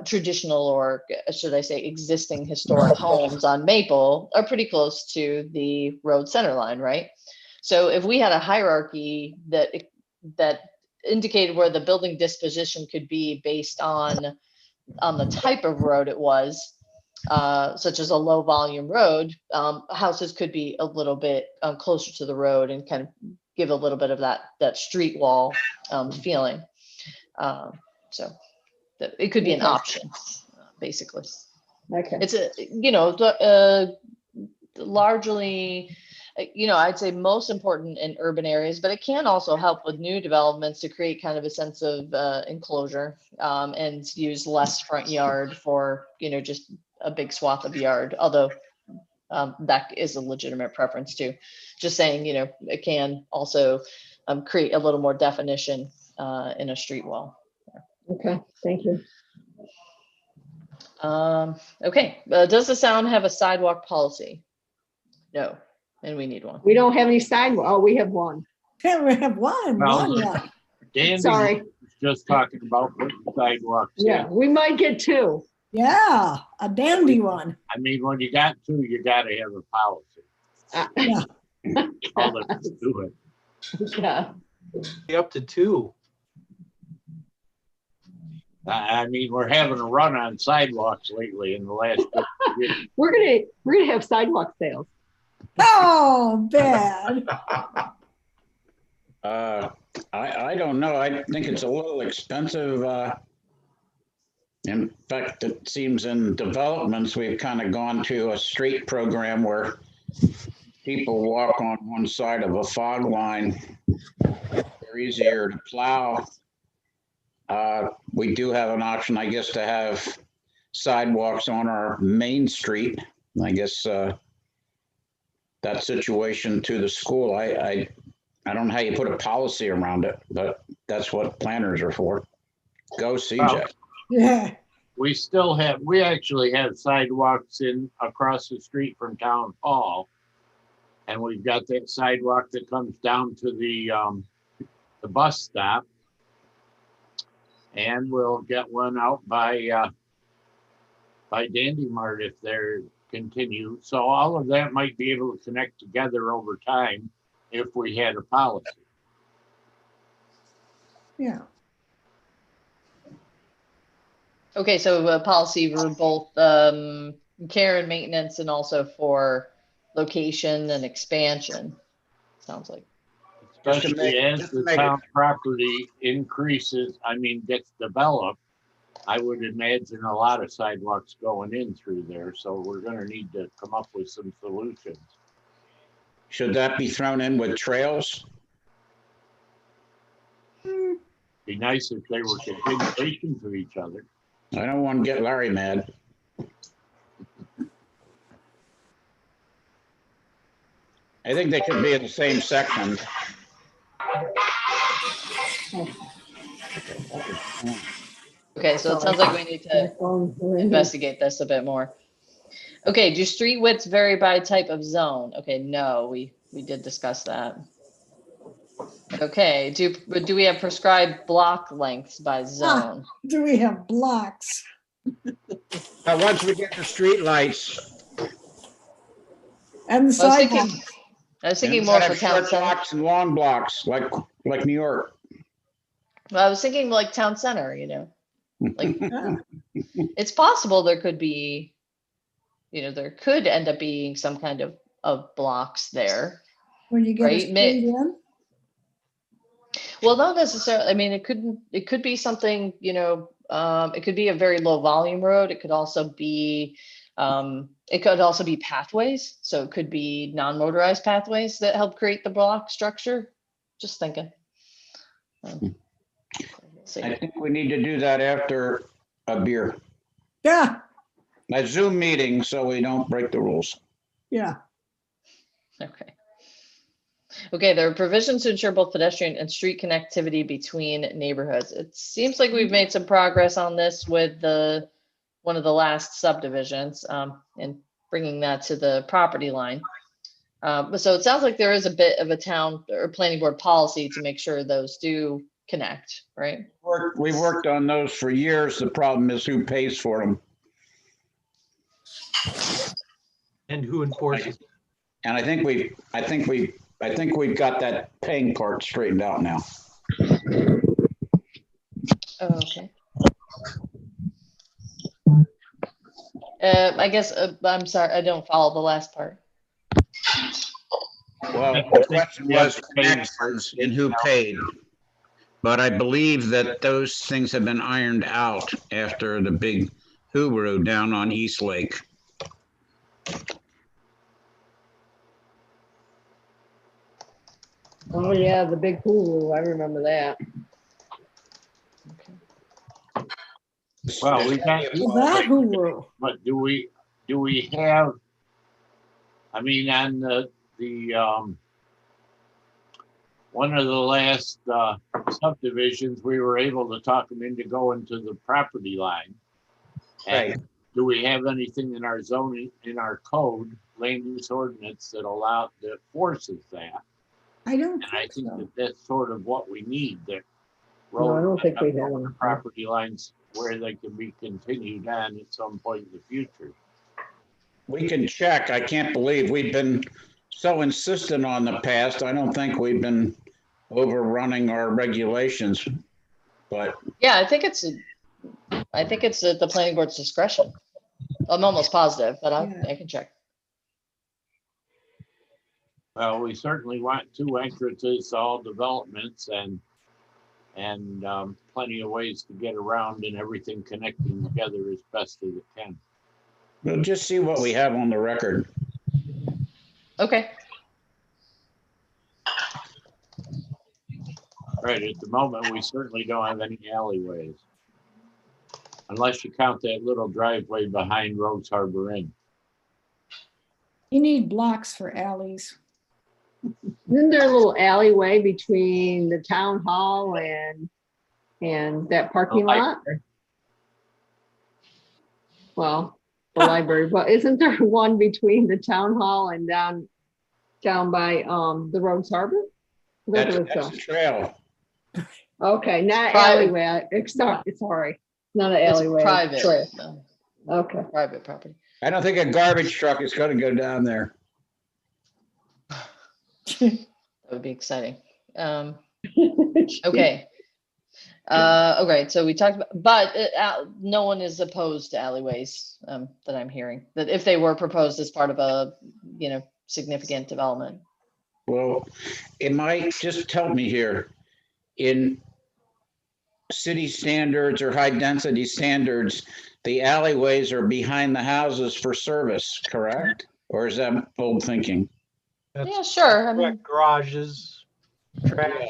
traditional, or should I say existing historic homes on Maple are pretty close to the road center line, right? So if we had a hierarchy that indicated where the building disposition could be based on the type of road it was, such as a low volume road, houses could be a little bit closer to the road and kind of give a little bit of that street wall feeling. So it could be an option, basically. Okay. It's a, you know, largely, you know, I'd say most important in urban areas, but it can also help with new developments to create kind of a sense of enclosure, and use less front yard for, you know, just a big swath of yard, although that is a legitimate preference too. Just saying, you know, it can also create a little more definition in a street wall. Okay, thank you. Okay, does the sound have a sidewalk policy? No, and we need one. We don't have any sidewalk. Oh, we have one. Yeah, we have one, Well, yeah. Danny Sorry. was just talking about putting sidewalks Yeah, in. we might get two. Yeah, a dandy one. I mean, when you got two, you gotta have a policy. Yeah. All of us do it. Yeah. Up to two. I mean, we're having a run on sidewalks lately in the last 50 years. We're gonna have sidewalk sales. Oh, bad. I don't know. I think it's a little expensive. In fact, it seems in developments, we've kind of gone to a street program where people walk on one side of a fog line. They're easier to plow. We do have an option, I guess, to have sidewalks on our main street. I guess that situation to the school, I don't know how you put a policy around it, but that's what planners are for. Go CJ. Yeah. We actually have sidewalks in across the street from town hall. And we've got that sidewalk that comes down to the bus stop. And we'll get one out by Dandy Mart if they're continue. So all of that might be able to connect together over time if we had a policy. Yeah. Okay, so a policy for both care and maintenance, and also for location and expansion, sounds like. Especially as the town property increases, I mean, gets developed, I would imagine a lot of sidewalks going in through there. So we're gonna need to come up with some solutions. Should that be thrown in with trails? Be nice if they were continuations of each other. I don't want to get Larry mad. I think they could be in the same section. Okay, so it sounds like we need to investigate this a bit more. Okay, do street widths vary by type of zone? Okay, no, we did discuss that. Okay, do we have prescribed block lengths by zone? Do we have blocks? Once we get the street lights. And the sidewalks. I was thinking more for town short center. blocks and long blocks, like New York. Well, I was thinking like town center, you know, like Yeah. it's possible there could be, you know, there could end up being some kind of blocks there. When you get a Right, street in. Well, not necessarily. I mean, it could be something, you know, it could be a very low volume road. It could also be pathways. So it could be non-motorized pathways that help create the block structure. Just thinking. See. I think we need to do that after a beer. Yeah, A Zoom meeting, so we don't break the rules. yeah. Okay. Okay, there are provisions to ensure both pedestrian and street connectivity between neighborhoods. It seems like we've made some progress on this with one of the last subdivisions, and bringing that to the property line. So it sounds like there is a bit of a town or planning board policy to make sure those do connect, right? We've worked on those for years. The problem is who pays for them. And who enforces? And I think we've got that paying part straightened out now. Oh, okay. I guess, I'm sorry, I don't follow the last part. Well, the question was connections and who paid. But I believe that those things have been ironed out after the big hooroo down on East Lake. Oh, yeah, the big pool, I remember that. Well, we got, That who but do we have, I mean, on one of the last subdivisions, we were able to talk them into going to the property line. And Right. do we have anything in our zoning, in our code, land use ordinance that forces that? I don't And I think think so. that that's sort of what we need, that No, I don't think we have roads one. property lines where they can be continued on at some point in the future. We can check. I can't believe we've been so insistent on the past. I don't think we've been overrunning our regulations, but Yeah, I think it's at the planning board's discretion. I'm almost positive, but I can check. Well, we certainly want 2 entrances to all developments and plenty of ways to get around and everything connecting together as best as it can. we'll just see what we have on the record. Okay. Right, at the moment, we certainly don't have any alleyways. Unless you count that little driveway behind Rose Harbor Inn. You need blocks for alleys. Isn't there a little alleyway between the town hall and that parking lot? Well, the library, but isn't there one between the town hall and down by the Rhodes Harbor? That's a trail. Okay, not Private. alleyway. Sorry, not an It's alleyway. private. Trail. No, Okay. private property. I don't think a garbage truck is going to go down there. That would be exciting. Okay. Okay, so we talked about, but no one is opposed to alleyways, that I'm hearing, that if they were proposed as part of a, significant development. Well, it might just help me here. In city standards or high density standards, the alleyways are behind the houses for service, correct? Or is that old thinking? Yeah, sure. I mean, Garages, trash.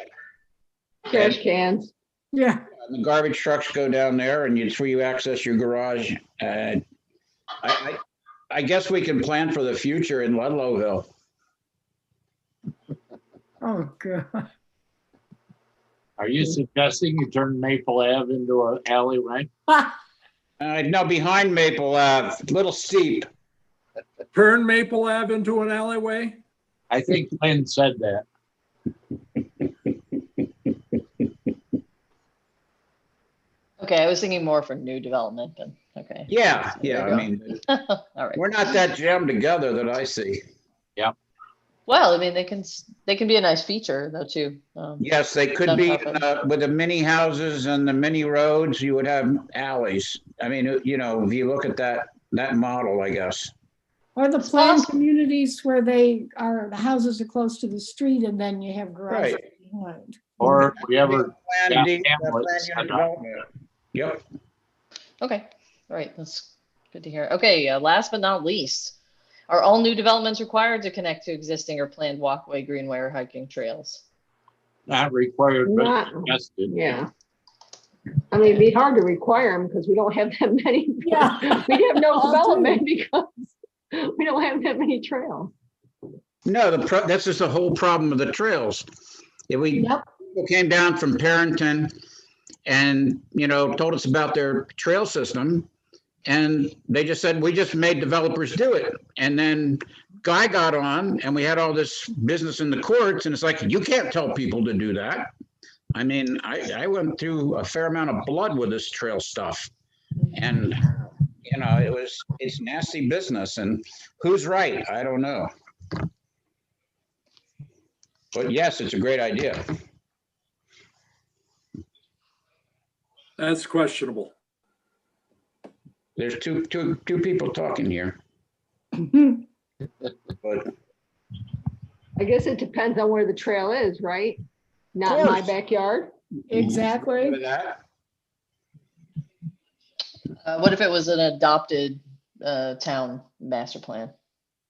Trash cans. Yeah. And the garbage trucks go down there and it's where you access your garage. I guess we can plan for the future in Ludlowville. Oh, God. Are you suggesting you turn Maple Ave into an alleyway? No, behind Maple Ave, a little steep. Turn Maple Ave into an alleyway? I think Lynn said that. okay, I was thinking more for new development, but okay. Yeah, There you I go. mean, All right. we're not that jammed together that I see. Yep. Well, I mean, they can be a nice feature though too. Yes, they could be with the mini houses and the mini roads, you would have alleys. I mean, if you look at that model, I guess. Or the planned communities where the houses are close to the street and then you have garages behind. Or if we ever Planned got hamlets unit set up. development. Yep. Okay, all right, that's good to hear. Okay, last but not least, are all new developments required to connect to existing or planned walkway, greenway, or hiking trails? Not required, but Not- suggested. Yeah. I mean, it'd be hard to require them because we don't have that many. Yeah. We have no All development because we don't have that many trails. No, that's just the whole problem of the trails. If people came down from Parrington and, told us about their trail system, and they just said, we just made developers do it. And then Guy got on and we had all this business in the courts, and it's like, you can't tell people to do that. I mean, I went through a fair amount of blood with this trail stuff, and it's nasty business, and who's right? I don't know. But yes, it's a great idea. That's questionable. There's two people talking here. But I guess it depends on where the trail is, right? Not in my backyard. Exactly. What if it was an adopted town master plan?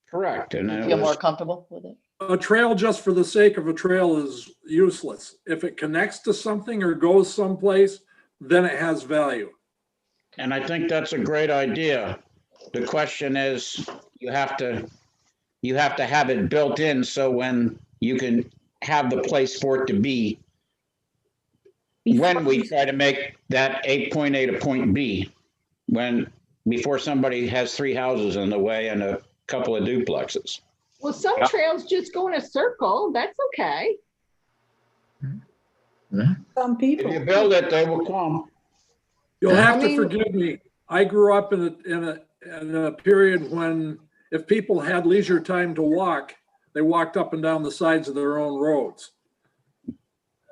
Correct. And You feel more comfortable with it? A trail just for the sake of a trail is useless. If it connects to something or goes someplace, then it has value. And I think that's a great idea. The question is, you have to have it built in so when you can have the place for it to be when we try to make that point A to point B, before somebody has 3 houses in the way and a couple of duplexes. Well, some trails just go in a circle. That's okay. Some people. If you build it, they will come. You'll have to forgive me. I grew up in a period when if people had leisure time to walk, they walked up and down the sides of their own roads.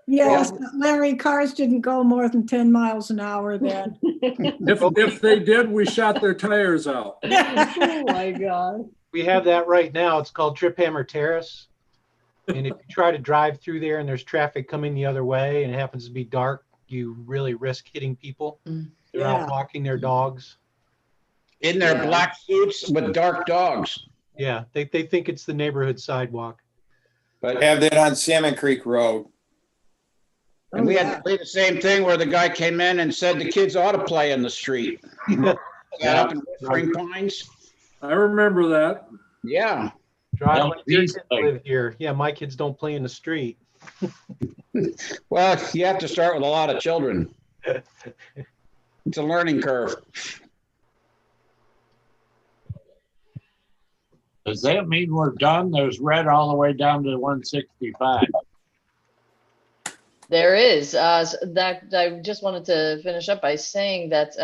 Yes, Larry, cars didn't go more than 10 miles an hour then. If they did, we shot their tires out. Oh my God. We have that right now. It's called Trip Hammer Terrace. And if you try to drive through there and there's traffic coming the other way and it happens to be dark, you really risk hitting people. They're out walking their dogs. In their black suits with dark dogs. Yeah, they think it's the neighborhood sidewalk. But have that on Salmon Creek Road. And we had to play the same thing where the guy came in and said the kids ought to play in the street. Got up in Spring Pines. I remember that. Yeah. Drive like your kids live here. Yeah, my kids don't play in the street. Well, you have to start with a lot of children. It's a learning curve. Does that mean we're done? There's red all the way down to 165. There is. That I just wanted to finish up by saying that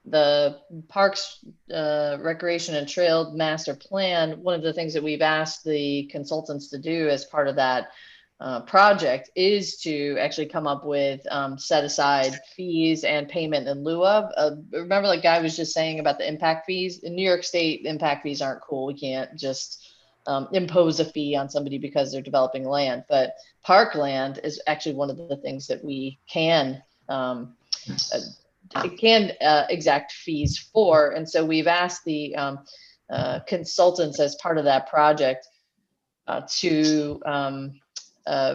the Parks, Recreation and Trail Master Plan, one of the things that we've asked the consultants to do as part of that project is to actually come up with set aside fees and payment in lieu of. Remember, like Guy was just saying about the impact fees? In New York State, impact fees aren't cool. We can't just impose a fee on somebody because they're developing land. But parkland is actually one of the things that we can exact fees for. And so we've asked the consultants as part of that project to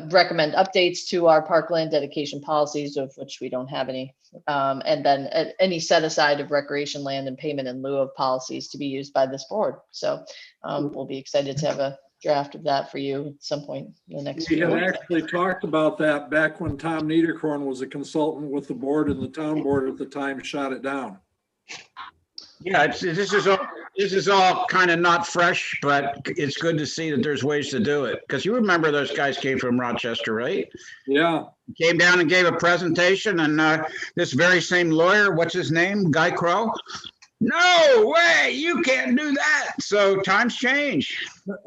recommend updates to our parkland dedication policies, of which we don't have any, and then any set aside of recreation land and payment in lieu of policies to be used by this board. So we'll be excited to have a draft of that for you at some point in the next We few had weeks. actually talked about that back when Tom Niederkorn was a consultant with the board, and the town board at the time shot it down. Yeah, this is all kind of not fresh, but it's good to see that there's ways to do it. Because you remember those guys came from Rochester, right? Yeah. Came down and gave a presentation, and this very same lawyer, what's his name, Guy Crow? No way, you can't do that. So times change.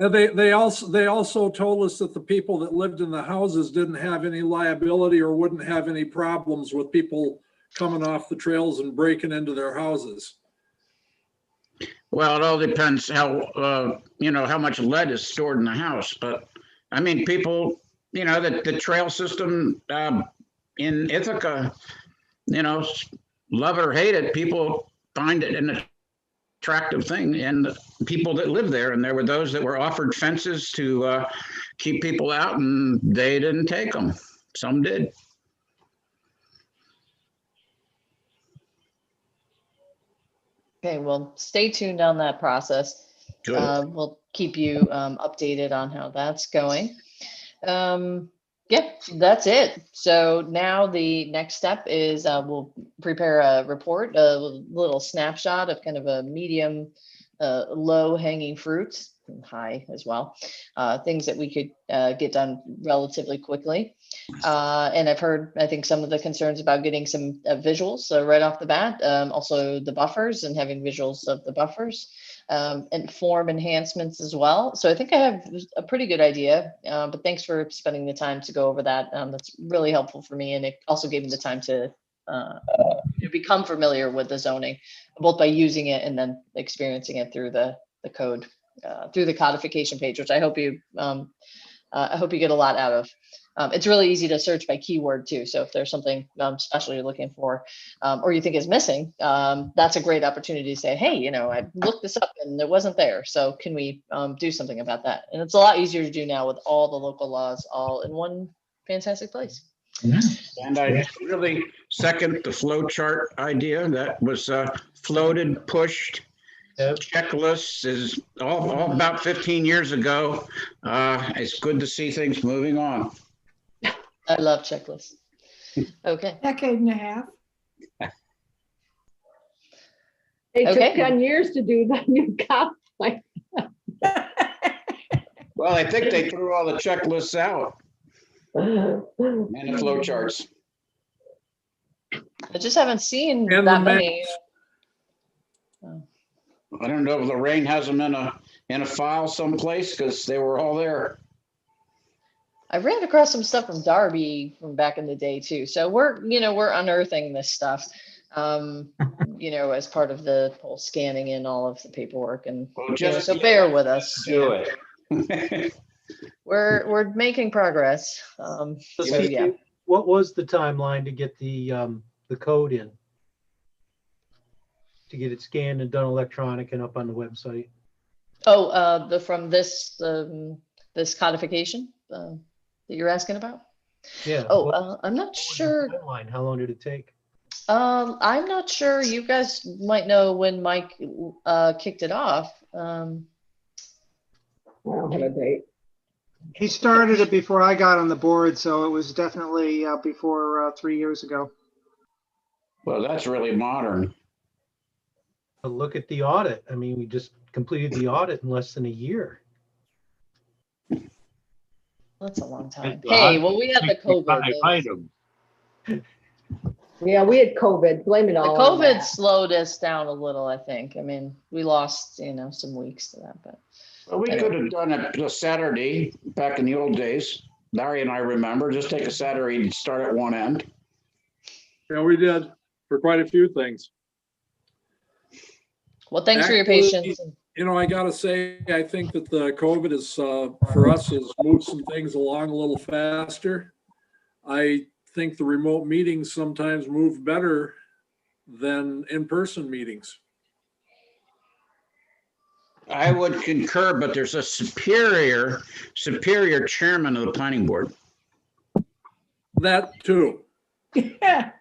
They also told us that the people that lived in the houses didn't have any liability or wouldn't have any problems with people coming off the trails and breaking into their houses. Well, it all depends how much lead is stored in the house. But I mean, people, the trail system in Ithaca, love it or hate it, people find it an attractive thing. And the people that live there, and there were those that were offered fences to keep people out, and they didn't take them. Some did. Okay, well, stay tuned on that process. Good. We'll keep you updated on how that's going. Yeah, that's it. So now the next step is we'll prepare a report, a little snapshot of kind of a medium, low hanging fruits high as well. Things that we could get done relatively quickly. And I've heard, I think, some of the concerns about getting some visuals right off the bat. Also the buffers and having visuals of the buffers. And form enhancements as well. So I think I have a pretty good idea, but thanks for spending the time to go over that. That's really helpful for me. And it also gave me the time to become familiar with the zoning, both by using it and then experiencing it through the code, through the codification page, which I hope you get a lot out of. It's really easy to search by keyword too. So if there's something special you're looking for, or you think is missing, that's a great opportunity to say, hey, I looked this up and it wasn't there. So can we do something about that? And it's a lot easier to do now with all the local laws all in one fantastic place. Yeah. And I really second the flow chart idea that was floated, pushed. Checklists is all about 15 years ago. It's good to see things moving on. I love checklists. Okay. Decade and a half. It took Okay. 10 years to do the new comp plan. Well, I think they threw all the checklists out and the flow charts. I just haven't seen And that the many. I don't know if Lorraine has them in a file someplace because they were all there. I ran across some stuff from Darby from back in the day too. So we're unearthing this stuff, as part of the whole scanning in all of the paperwork and so bear with us. Do it. We're making progress. CJ, what was the timeline to get the code in? To get it scanned and done electronic and up on the website? Oh, from this codification that you're asking about? Yeah. Oh, I'm not sure. Timeline, how long did it take? I'm not sure. You guys might know when Mike kicked it off. I don't have a date. He started it before I got on the board, so it was definitely before 3 years ago. Well, that's really modern. But look at the audit. I mean, we just completed the audit in less than a year. That's a long time. Hey, well, we had the COVID. Yeah, we had COVID. Blame it The all on COVID that. slowed us down a little, I think. I mean, we lost, some weeks to that, but. Well, we could have done it a Saturday back in the old days. Larry and I remember, just take a Saturday and start at one end. Yeah, we did for quite a few things. Well, thanks for your patience. I gotta say, I think that the COVID is, for us, has moved some things along a little faster. I think the remote meetings sometimes move better than in-person meetings. I would concur, but there's a superior chairman of the planning board. That too. Yeah.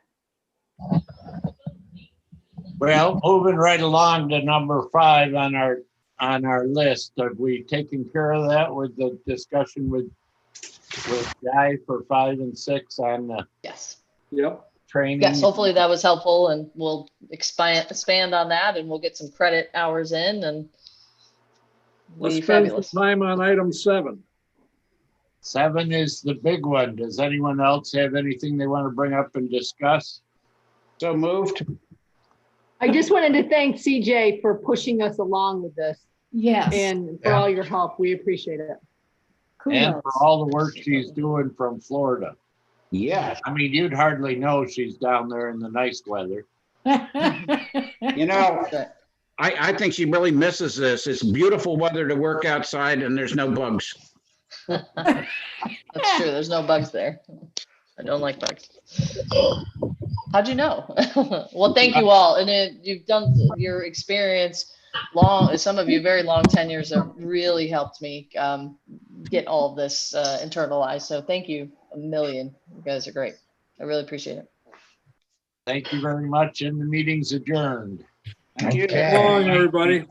Well, moving right along to number 5 on our list. Have we taken care of that with the discussion with Guy for 5 and 6 on the Yes. Yep. training? Yes, hopefully that was helpful and we'll expand on that and we'll get some credit hours in and Let's be spend fabulous. some time on item 7. 7 is the big one. Does anyone else have anything they want to bring up and discuss? So moved. I just wanted to thank CJ for pushing us along with this Yes. and for all your help. We appreciate it. And Kudos. for all the work she's doing from Florida. Yeah. I mean, you'd hardly know she's down there in the nice weather. I think she really misses this. It's beautiful weather to work outside and there's no bugs. That's true. There's no bugs there. I don't like bugs. How'd you know? Well, thank you all. And you've done your experience long, some of you very long tenures have really helped me get all of this internalized. So thank you a million. You guys are great. I really appreciate it. Thank you very much. And the meeting's adjourned. Thank you. Long, everybody.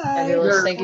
Fabulous. Thank you.